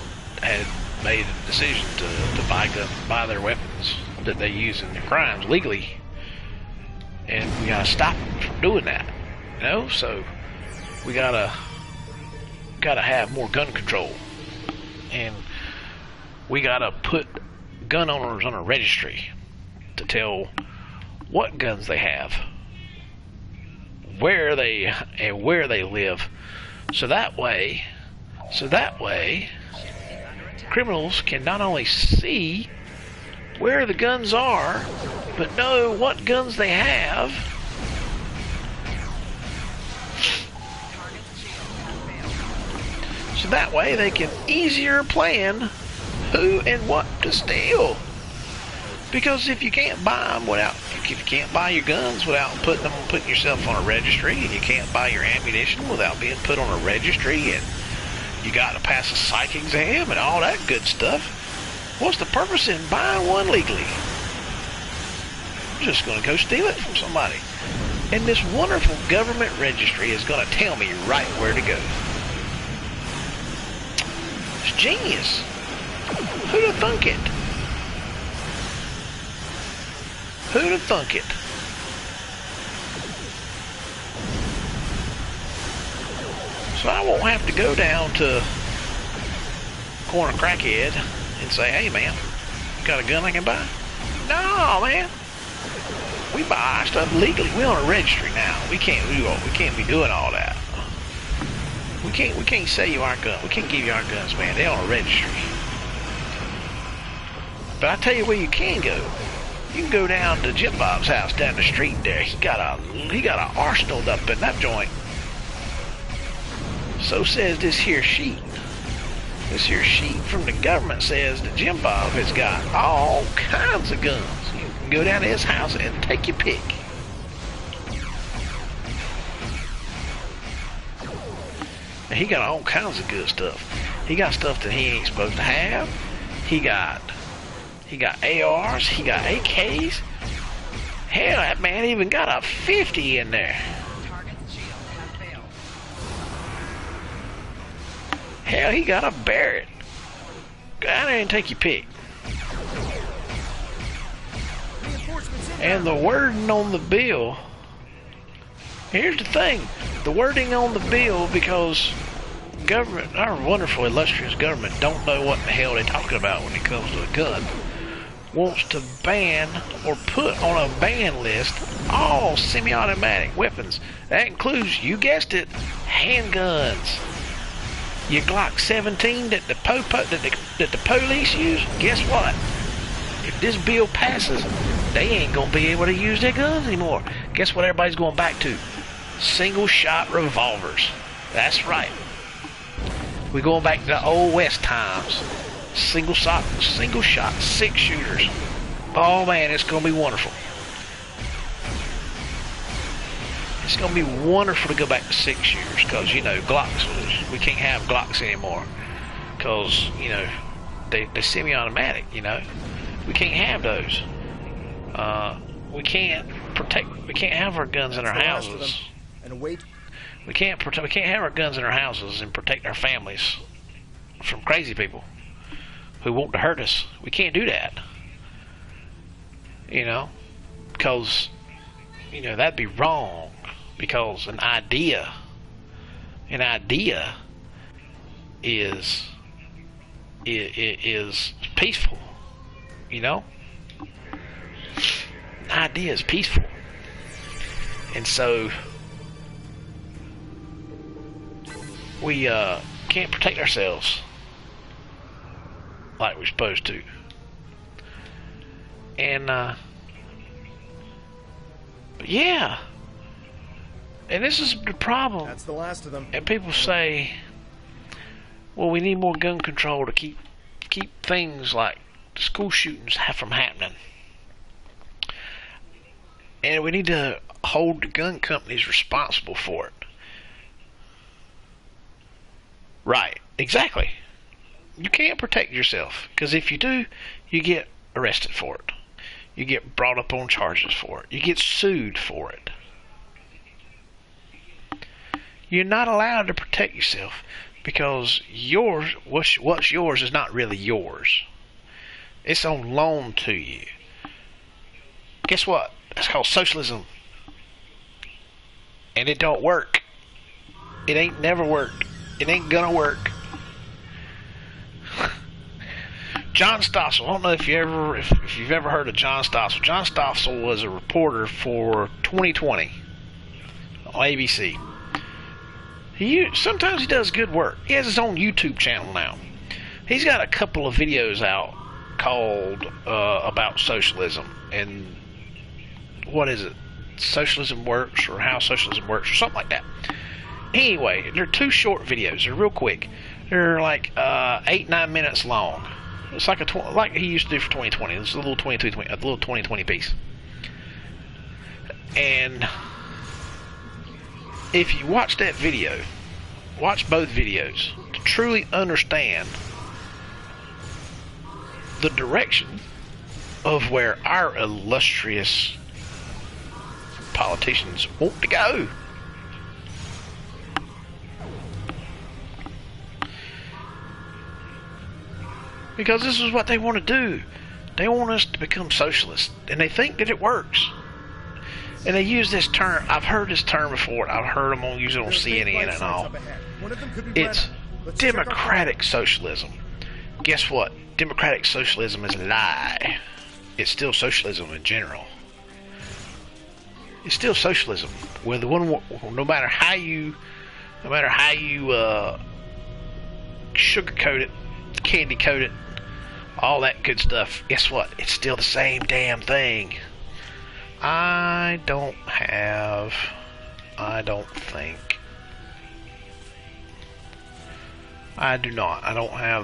made a decision to buy their weapons that they use in their crimes legally, and we gotta stop them from doing that. You know, so we gotta have more gun control, and we gotta put gun owners on a registry to tell what guns they have, where they live, so that way criminals can not only see where the guns are, but know what guns they have. So that way they can easier plan who and what to steal. Because if you can't buy them if you can't buy your guns without putting yourself on a registry, and you can't buy your ammunition without being put on a registry, and you got to pass a psych exam and all that good stuff, what's the purpose in buying one legally? I'm just going to go steal it from somebody. And this wonderful government registry is going to tell me right where to go. It's genius. Who'd have thunk it? Who'd have thunk it? So I won't have to go down to Corner Crackhead and say, hey man, you got a gun I can buy? No, man. We buy our stuff legally. We're on a registry now. We can't be doing all that. We can't sell you our gun. We can't give you our guns, man. They're on a registry. But I tell you where you can go. You can go down to Jim Bob's house down the street there. He got an arsenal up in that joint. So says this here sheet. This here sheet from the government says that Jim Bob has got all kinds of guns. You can go down to his house and take your pick. And he got all kinds of good stuff. He got stuff that he ain't supposed to have. He got ARs, he got AKs. Hell, that man even got a 50 in there. Hell, he got a Barrett. Go down there and take your pick. And the wording on the bill, here's the thing. The wording on the bill, because government, our wonderful, illustrious government, don't know what the hell they're talking about when it comes to a gun. Wants to ban or put on a ban list all semi-automatic weapons. That includes, you guessed it, handguns. Your Glock 17 that the police use. Guess what? If this bill passes, they ain't gonna be able to use their guns anymore. Guess what? Everybody's going back to single-shot revolvers. That's right. We're going back to the old West times. Single shot 6-shooters. Oh man, it's gonna be wonderful. It's gonna be wonderful to go back to 6-shooters, because you know Glocks. We can't have Glocks anymore, because you know they're semi-automatic. You know, we can't have those. We can't have our guns in our houses. And wait. We can't have our guns in our houses and protect our families from crazy people who want to hurt us. We can't do that. You know, because you know that'd be wrong. Because an idea is peaceful. You know, an idea is peaceful, and so we can't protect ourselves like we're supposed to. And but yeah, and this is the problem. That's the last of them. And people say, well, we need more gun control to keep things like school shootings from happening, and we need to hold the gun companies responsible for it. Right, exactly. You can't protect yourself, because if you do, you get arrested for it. You get brought up on charges for it. You get sued for it. You're not allowed to protect yourself, because what's yours is not really yours. It's on loan to you. Guess what? That's called socialism. And it don't work. It ain't never worked. It ain't gonna work. John Stossel. I don't know if you've ever heard of John Stossel. John Stossel was a reporter for 2020 on ABC. Sometimes he does good work. He has his own YouTube channel now. He's got a couple of videos out called about socialism and what is it? Socialism works, or how socialism works, or something like that. Anyway, they're 2 short videos. They're real quick. They're like 8-9 minutes long. It's like like he used to do for 2020. It's a little 2020 piece. And if you watch that video, watch both videos to truly understand the direction of where our illustrious politicians want to go. Because this is what they want to do. They want us to become socialists, and they think that it works. And they use this term. I've heard this term before. I've heard them use it on CNN and all. It's democratic socialism. Guess what? Democratic socialism is a lie. It's still socialism in general. It's still socialism. Where the one, no matter how you sugarcoat it, candy coat it, all that good stuff. Guess what? It's still the same damn thing. I don't have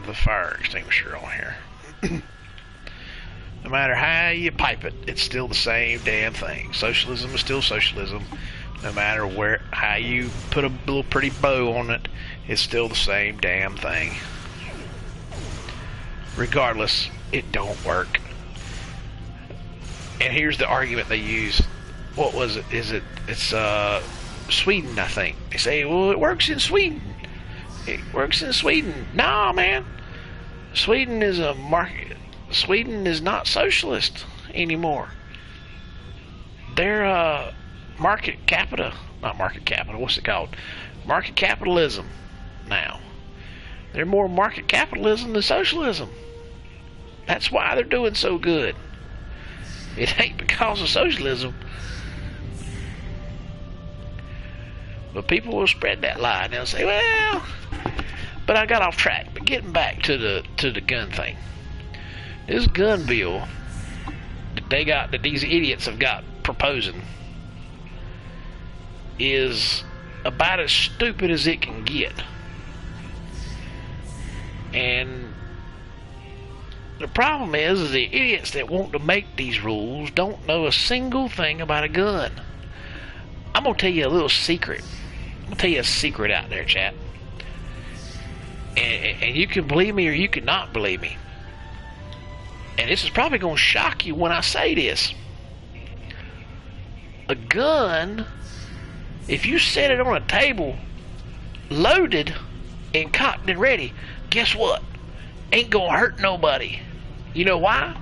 the fire extinguisher on here. No matter how you pipe it, it's still the same damn thing. Socialism is still socialism. No matter how you put a little pretty bow on it, it's still the same damn thing. Regardless, it don't work. And here's the argument they use. What was it? It's Sweden, I think. They say, well, it works in Sweden. It works in Sweden. Nah, man. Sweden is a market. Sweden is not socialist anymore. They're market capita. Not market capital. What's it called? Market capitalism. now. They're more market capitalism than socialism. That's why they're doing so good. It ain't because of socialism. But people will spread that lie and they'll say, well, but I got off track. But getting back to the gun thing. This gun bill that these idiots have got proposing is about as stupid as it can get. And the problem is the idiots that want to make these rules don't know a single thing about a gun. I'm going to tell you a little secret. I'm going to tell you a secret out there, chat. And you can believe me or you can not believe me. And this is probably going to shock you when I say this. A gun, if you set it on a table, loaded and cocked and ready, guess what? Ain't going to hurt nobody. You know why?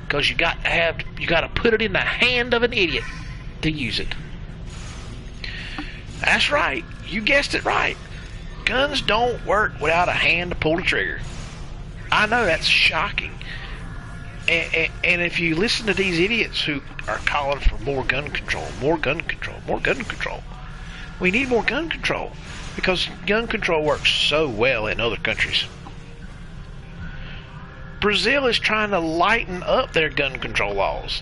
Because you got to put it in the hand of an idiot to use it. That's right. You guessed it right. Guns don't work without a hand to pull the trigger. I know that's shocking. And if you listen to these idiots who are calling for more gun control, more gun control, more gun control, we need more gun control because gun control works so well in other countries. Brazil is trying to lighten up their gun control laws,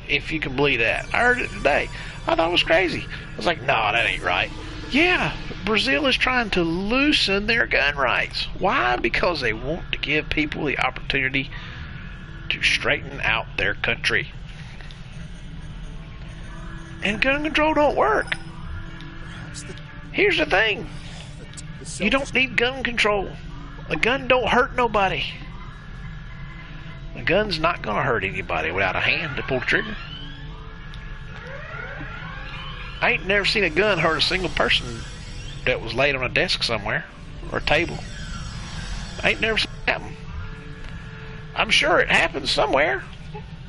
if you can believe that. I heard it today. I thought it was crazy. I was like, no, that ain't right. Yeah, Brazil is trying to loosen their gun rights. Why? Because they want to give people the opportunity to straighten out their country. And gun control don't work. Here's the thing. You don't need gun control. A gun don't hurt nobody. A gun's not going to hurt anybody without a hand to pull the trigger. I ain't never seen a gun hurt a single person that was laid on a desk somewhere or a table. I ain't never seen it happen. I'm sure it happens somewhere,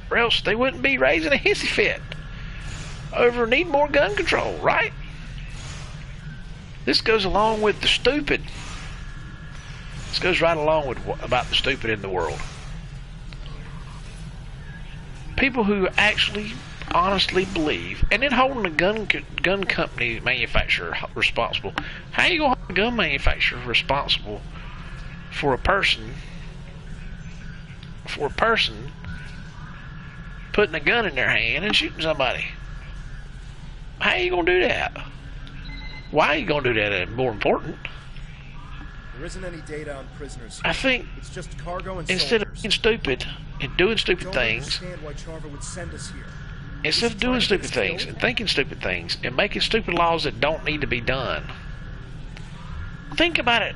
or else they wouldn't be raising a hissy fit over need more gun control, right? This goes along with the stupid. This goes right along with about the stupid in the world. People who actually honestly believe, and then holding a gun company manufacturer responsible. How you gonna hold a gun manufacturer responsible for a person putting a gun in their hand and shooting somebody? How you gonna do that? Why are you gonna do that? More important, There isn't any data on prisoners here. I think It's just cargo and instead of soldiers. being stupid and doing stupid Don't things, understand why Charver would send us here. instead of doing stupid things and thinking stupid things and making stupid laws that don't need to be done, think about it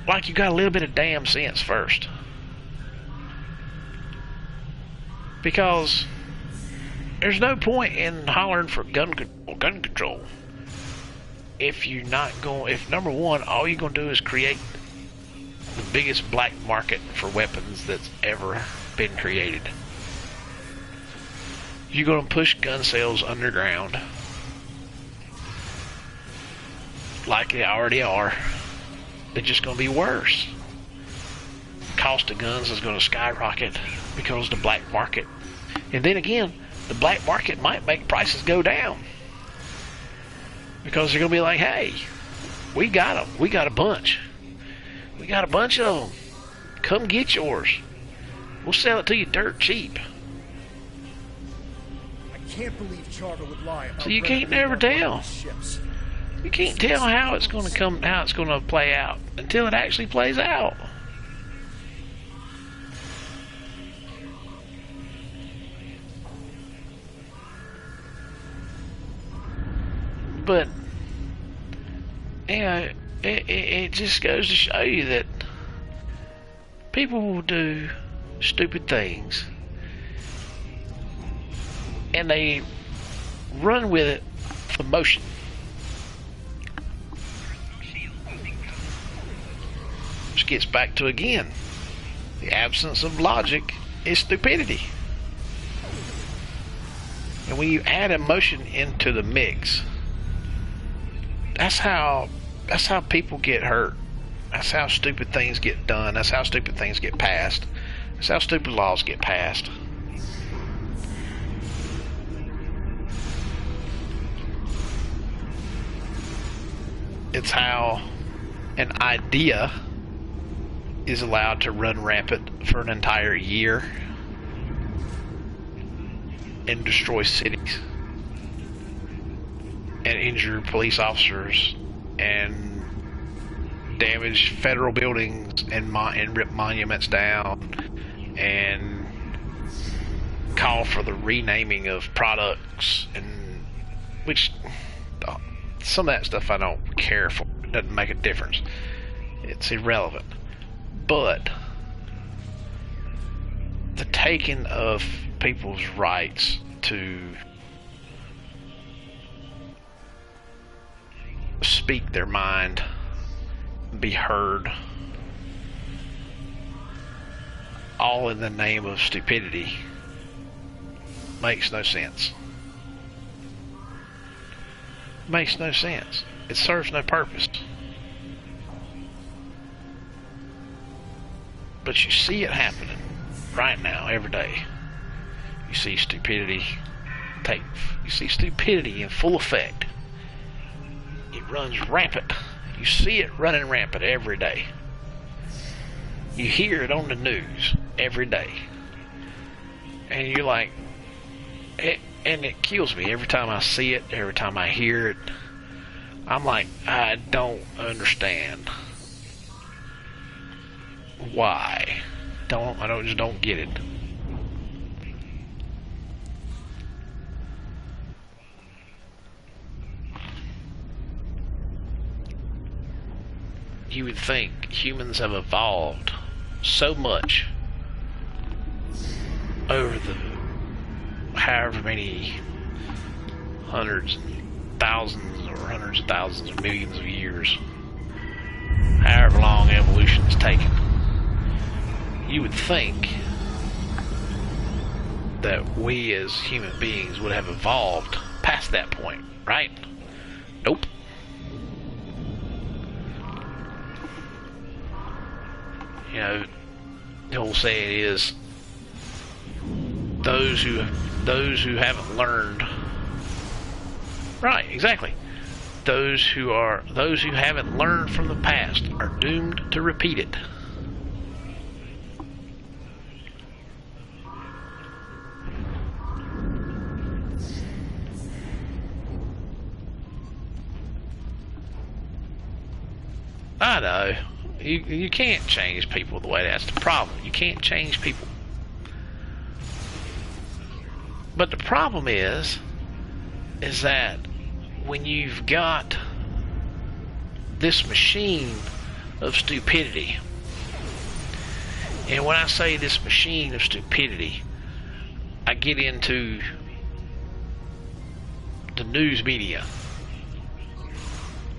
like you got a little bit of damn sense first. Because there's no point in hollering for gun control if you're not going. If number one, all you're gonna do is create the biggest black market for weapons that's ever been created. You're gonna push gun sales underground, like they already are. They're just gonna be worse. Cost of guns is gonna skyrocket because of the black market. And then again, the black market might make prices go down. Because they're going to be like, hey, we got them. We got a bunch. We got a bunch of them. Come get yours. We'll sell it to you dirt cheap. I can't believe Charver would lie about So you can't never tell. ships. You can't tell how it's going to play out until it actually plays out. But yeah, it just goes to show you that people will do stupid things and they run with it for motion. Which gets back to, again, the absence of logic is stupidity. And when you add emotion into the mix, that's how that's how people get hurt. That's how stupid things get done. That's how stupid things get passed. That's how stupid laws get passed. It's how an idea is allowed to run rampant for an entire year and destroy cities and injure police officers and damage federal buildings and rip monuments down and call for the renaming of products, and which some of that stuff I don't care for. It doesn't make a difference. It's irrelevant. But the taking of people's rights to speak their mind, be heard, all in the name of stupidity, makes no sense. Makes no sense. It serves no purpose. But you see it happening right now, every day. You see stupidity you see stupidity in full effect. It runs rampant. You see it running rampant every day. You hear it on the news every day. And you're like, and it kills me every time I see it, every time I hear it. I'm like, I don't understand why. I just don't get it. You would think humans have evolved so much over the however many hundreds and thousands or hundreds of thousands of millions of years, however long evolution has taken. You would think that we as human beings would have evolved past that point, right? Nope. You know, the old saying is, those who haven't learned. Right, exactly. Those who haven't learned from the past are doomed to repeat it. I know. You can't change people the way that's the problem. You can't change people. But the problem is that when you've got this machine of stupidity, and when I say this machine of stupidity, I get into the news media,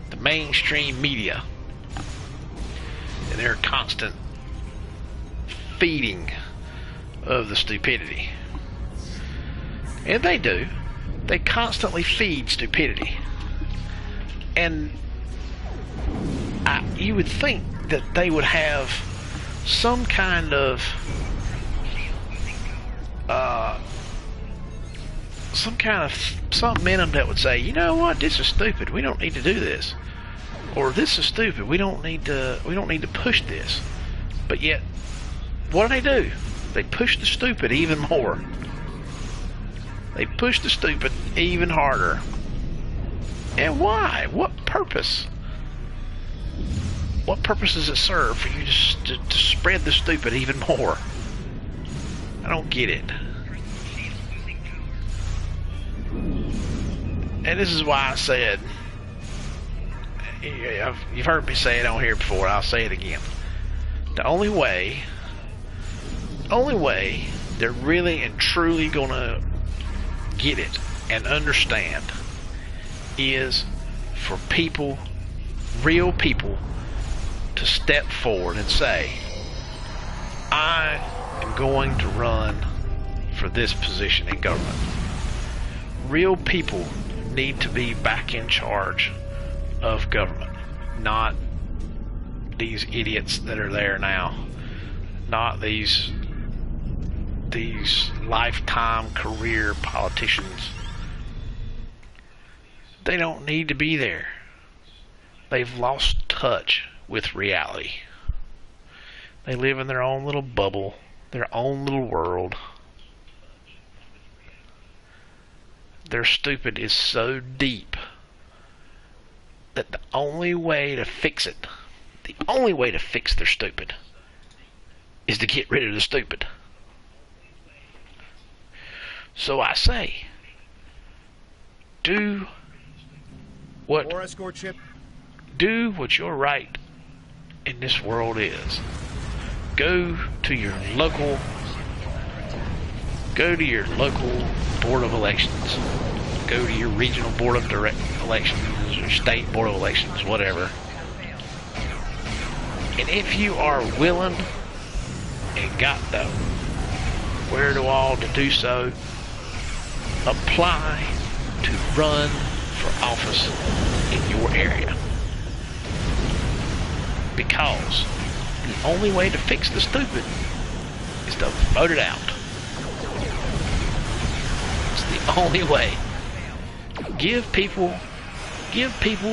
the mainstream media, and their constant feeding of the stupidity. And they do. They constantly feed stupidity. And you would think that they would have some kind of something in them that would say, you know what, this is stupid, we don't need to do this. Or this is stupid, we don't need to push this. But yet, what do? They push the stupid even more. They push the stupid even harder. And why? What purpose? What purpose does it serve for you to spread the stupid even more? I don't get it. And this is why I said, you've heard me say it on here before, I'll say it again. The only way they're really and truly gonna get it and understand is for people, real people, to step forward and say, I am going to run for this position in government. Real people need to be back in charge of government. not these idiots that are there now, not these lifetime career politicians. They don't need to be there. They've lost touch with reality. They live in their own little bubble, their own little world. Their stupid is so deep that the only way to fix it, the only way to fix their stupid, is to get rid of the stupid. So I say, do what More escort ship. do what your right in this world is. Go to your local board of elections. Go to your regional board of elections, or state board of elections, whatever. And if you are willing and got the wherewithal to do so, apply to run for office in your area. Because the only way to fix the stupid is to vote it out. It's the only way. Give people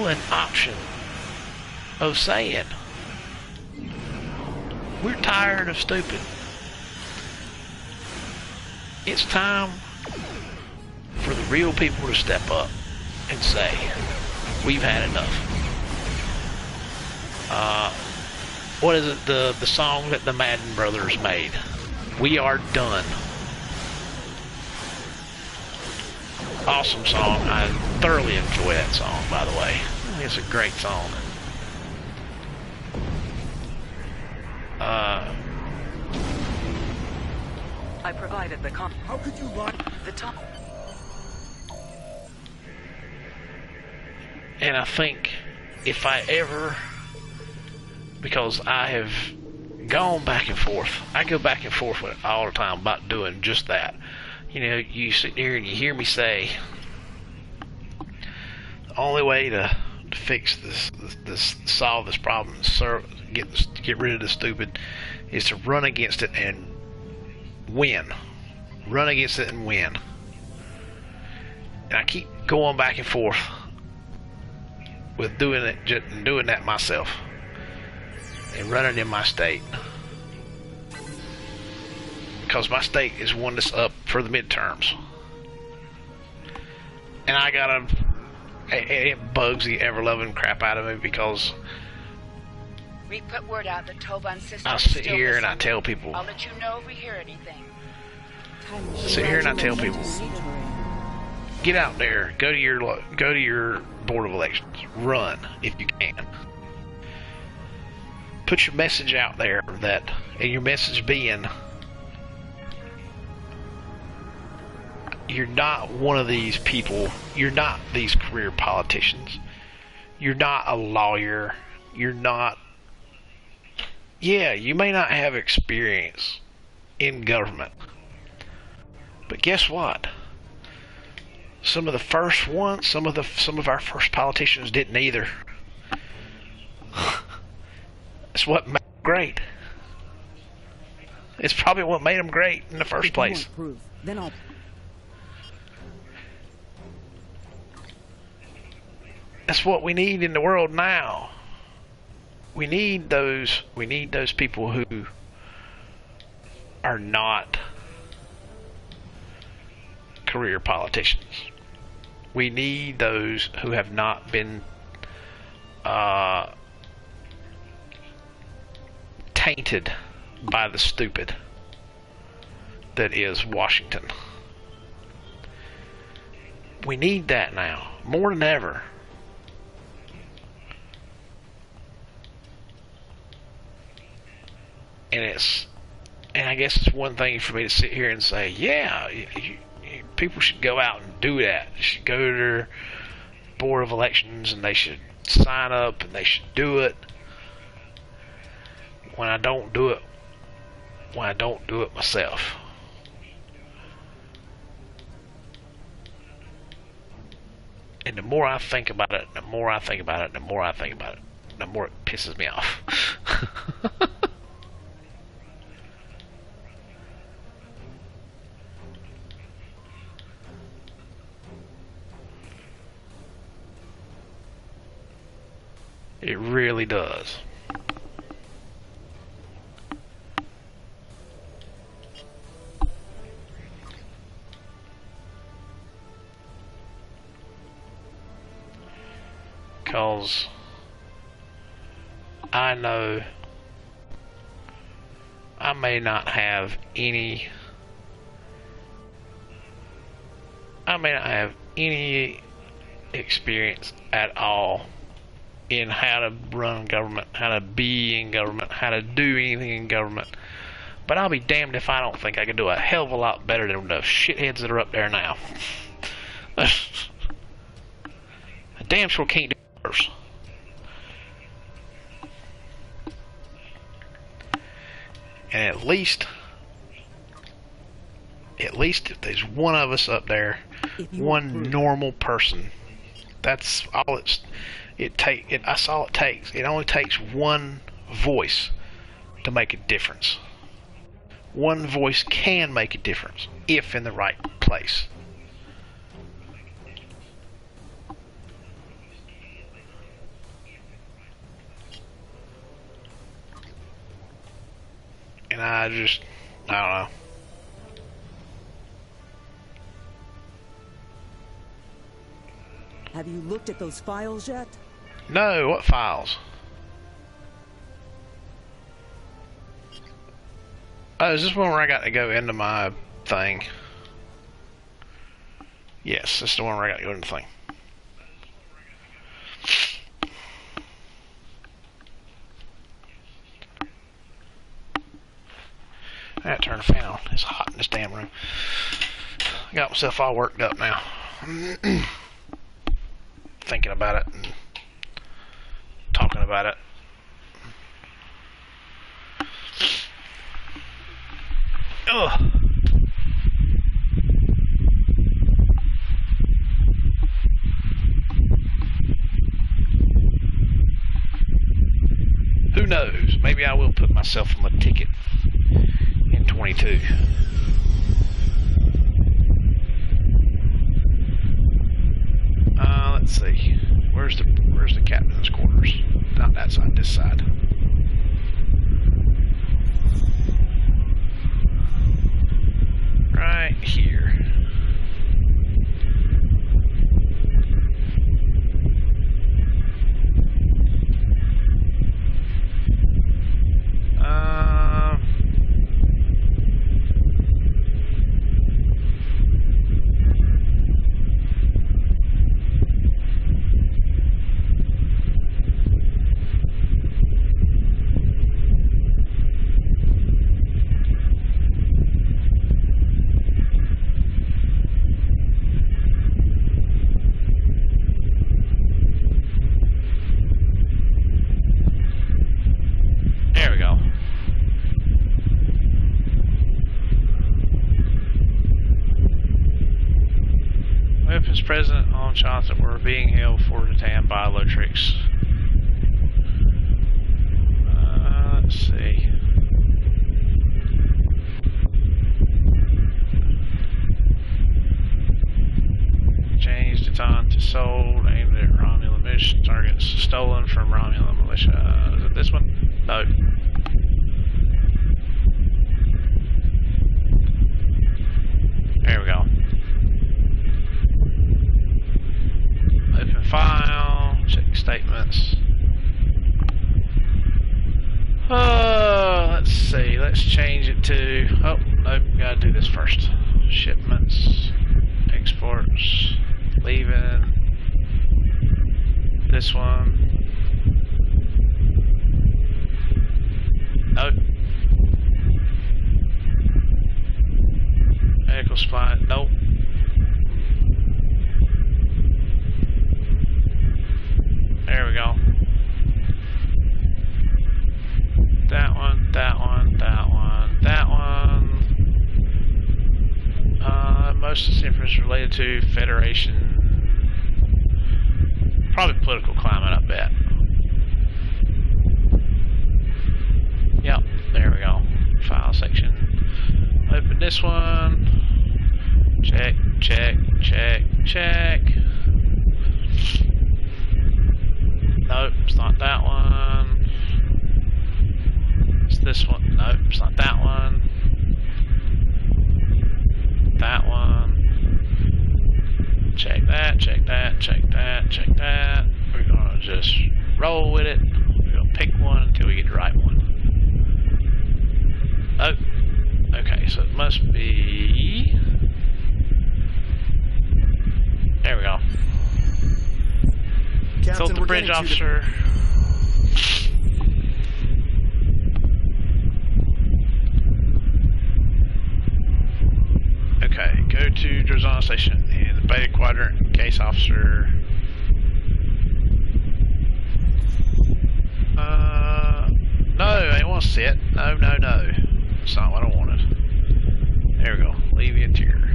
an option of saying, we're tired of stupid. It's time for the real people to step up and say, we've had enough. What is it, the song that the Madden Brothers made? We Are Done. Awesome song. I thoroughly enjoy that song, by the way. I think it's a great song. I provided the How could you lie? the top. And I think if I ever, because I have gone back and forth, I go back and forth with it all the time about doing just that. You know, you sit here and you hear me say, the only way to fix this solve this problem, get rid of the stupid, is to run against it and win. Run against it and win. And I keep going back and forth with doing that myself and running in my state, because my state is one that's up for the midterms, and it bugs the ever-loving crap out of me, because We put word out that Tovan system I is sit still here and I missing. tell people, I'll let you know if we hear anything. sit here and I tell people, get out there, go to your board of elections, run if you can. Put your message out there, and your message being, you're not one of these people, you're not these career politicians, you're not a lawyer, you're not, yeah, you may not have experience in government, but guess what? Some of the first ones, some of our first politicians didn't either. It's what made them great. It's probably what made them great in the first place. Then I'll... That's what we need in the world now. We need those people who are not career politicians. We need those who have not been tainted by the stupid that is Washington. We need that now, more than ever. And I guess it's one thing for me to sit here and say, yeah, people should go out and do that. They should go to their board of elections and they should sign up and they should do it. When I don't do it myself. And the more I think about it, the more I think about it, the more I think about it, the more it pisses me off. It really does. Because I know I may not have any experience at all in how to run government, how to be in government, how to do anything in government. But I'll be damned if I don't think I could do a hell of a lot better than the shitheads that are up there now. I damn sure can't do it worse. And at least if there's one of us up there, one normal person, that's all that's all it takes. It only takes one voice to make a difference. One voice can make a difference if in the right place. And I don't know. Have you looked at those files yet? No, what files? Oh, is this one where I got to go into my thing? Yes, this is the one where I got to go into the thing. I gotta turn the fan on. It's hot in this damn room. I got myself all worked up now. Thinking about it and talking about it. Ugh. Who knows? Maybe I will put myself on the ticket in 22. Let's see. Where's the captain's quarters? Not that side, this side. Right here. Present on shots that were being held for Titan by Lotrix. Let's see. Changed Titan to sold, aimed at Romulan mission targets stolen from Romulan militia. Is it this one? No. There we go. Open file, check statements. Let's see, let's change it to, oh, nope, gotta do this first. Shipments, exports, leaving, this one. Nope. Medical supply, nope. There we go. That one, that one, that one, that one. Most of this information is related to Federation. Probably political climate, I bet. Yep, there we go. File section. Open this one. Check, check, check, check. Nope, it's not that one. It's this one. Nope, it's not that one. That one. Check that, check that, check that, check that. We're gonna just roll with it. We're gonna pick one until we get the right one. Oh, okay, so it must be... There we go. Captain, Told the we're bridge getting to the- officer. Okay, go to Drozana Station in the Beta Quadrant, case officer. No, I ain't want to sit. No, no, no. That's not what I wanted. There we go. Leave the interior.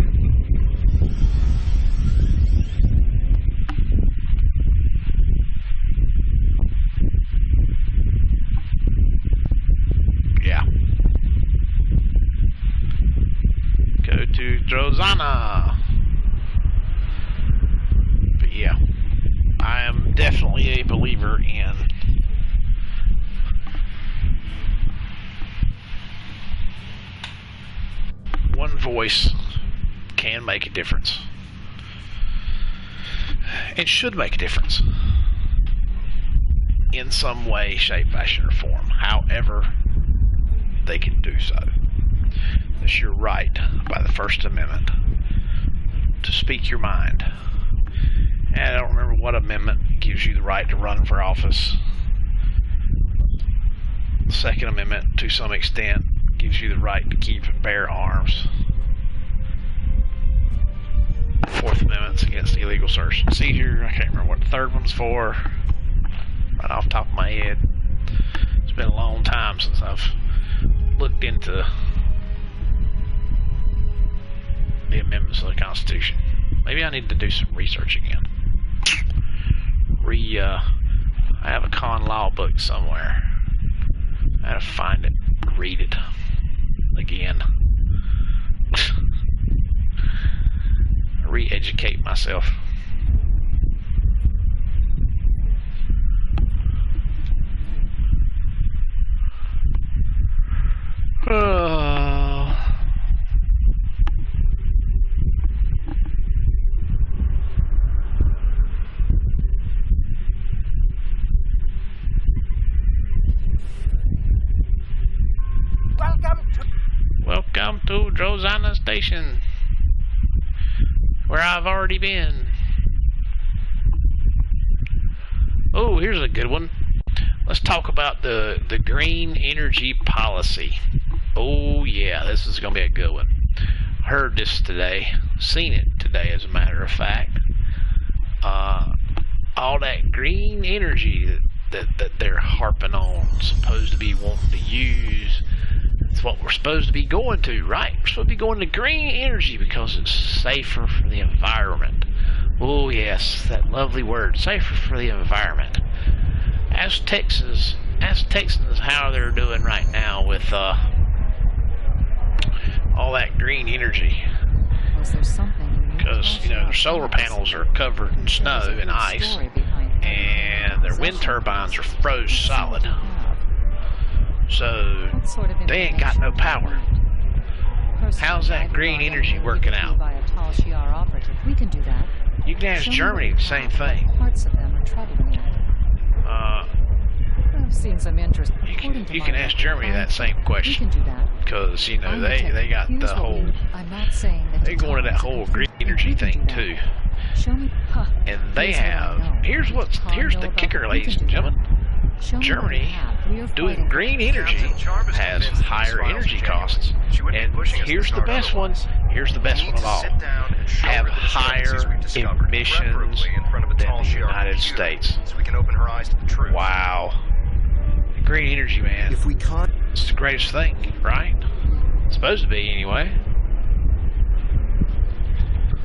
Yeah. Go to Drozana. But yeah, I am definitely a believer in one voice can make a difference. It should make a difference in some way, shape, fashion, or form. However they can do so. It's your right by the First Amendment to speak your mind. And I don't remember what amendment gives you the right to run for office. The Second Amendment, to some extent, gives you the right to keep and bear arms. Fourth Amendment's against illegal search and seizure. I can't remember what the third one's for. Right off the top of my head. It's been a long time since I've looked into the amendments of the Constitution. Maybe I need to do some research again. I have a con law book somewhere. I gotta find it, read it again. Re-educate myself. Welcome to Drozana Station, where I've already been. Oh, here's a good one. Let's talk about the green energy policy. Oh yeah, this is going to be a good one. Heard this today, seen it today as a matter of fact. All that green energy that they're harping on, supposed to be wanting to use. It's what we're supposed to be going to, right? We're supposed to be going to green energy because it's safer for the environment. Oh yes, that lovely word, safer for the environment. Ask Texans how they're doing right now with all that green energy. Was there something? Because, you know, their solar panels are covered in snow and ice, and their wind turbines are froze solid. So, they ain't got no power. How's that green energy working out? We can do that. You can ask Germany the same thing. Parts of them are troubling. I've seen some interest. You can ask Germany that same question. Because, you know, they got the whole... They go into that whole green energy thing, too. And they have... Here's the kicker, ladies and gentlemen. Germany, doing green energy, has higher energy costs. And here's the best one. Here's the best one of all. Have higher emissions than the United States. Wow. Green energy, man. If we can't... It's the greatest thing, right? It's supposed to be, anyway.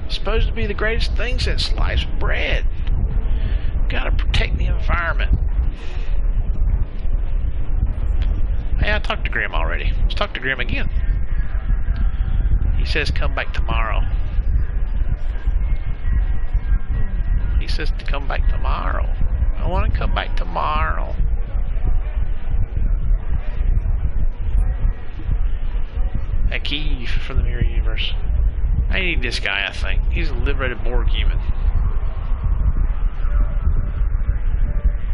It's supposed to be the greatest thing since sliced bread. Gotta protect the environment. Hey, I talked to Grim already. Let's talk to Grim again. He says come back tomorrow. He says to come back tomorrow. I want to come back tomorrow. A key from the Mirror Universe. I need this guy, I think. He's a liberated Borg human.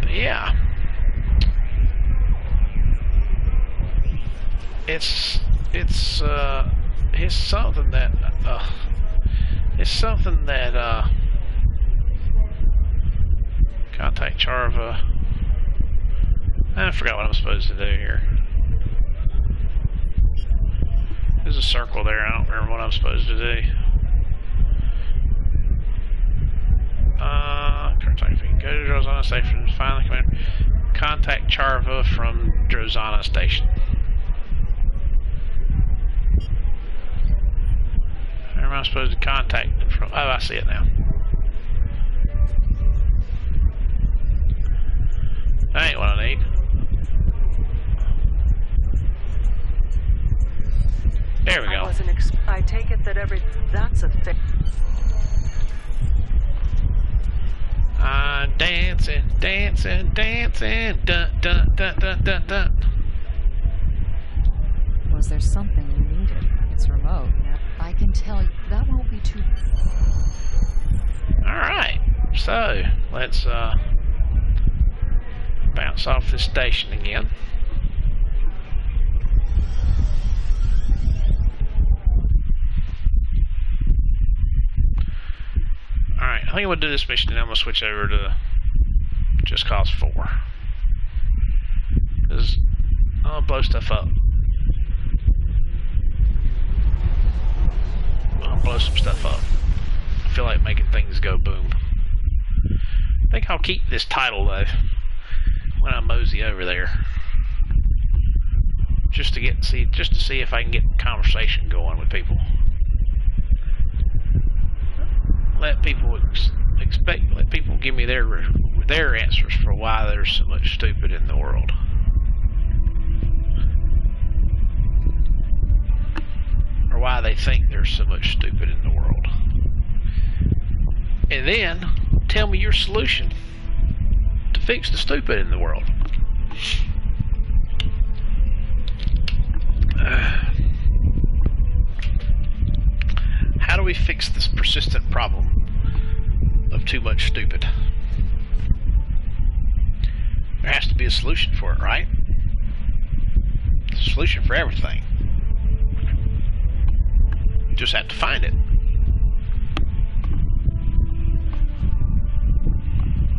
But yeah. It's something that contact Charva. I forgot what I'm supposed to do here. There's a circle there. I don't remember what I'm supposed to do. Go to Drozana Station. Find the commander. Contact Charva from Drozana Station. Where am I supposed to contact from? Oh, I see it now. That ain't what I need. There we go. I take it that that's a thing. I'm dancing, dancing, dancing, dun dun dun dun dun dun. Was there something you needed? It's remote. I can tell you that won't be too. Alright, so let's bounce off this station again. Alright, I think I'm going to do this mission and I'm going to switch over to Just Cause 4. Because I'm going to blow stuff up. I'm going to blow some stuff up. I feel like making things go boom. I think I'll keep this title though when I mosey over there. Just to see if I can get conversation going with people. Let people let people give me their answers for why there's so much stupid in the world. Or why they think there's so much stupid in the world. And then tell me your solution to fix the stupid in the world. How do we fix this persistent problem of too much stupid? There has to be a solution for it, right? It's a solution for everything. You just have to find it.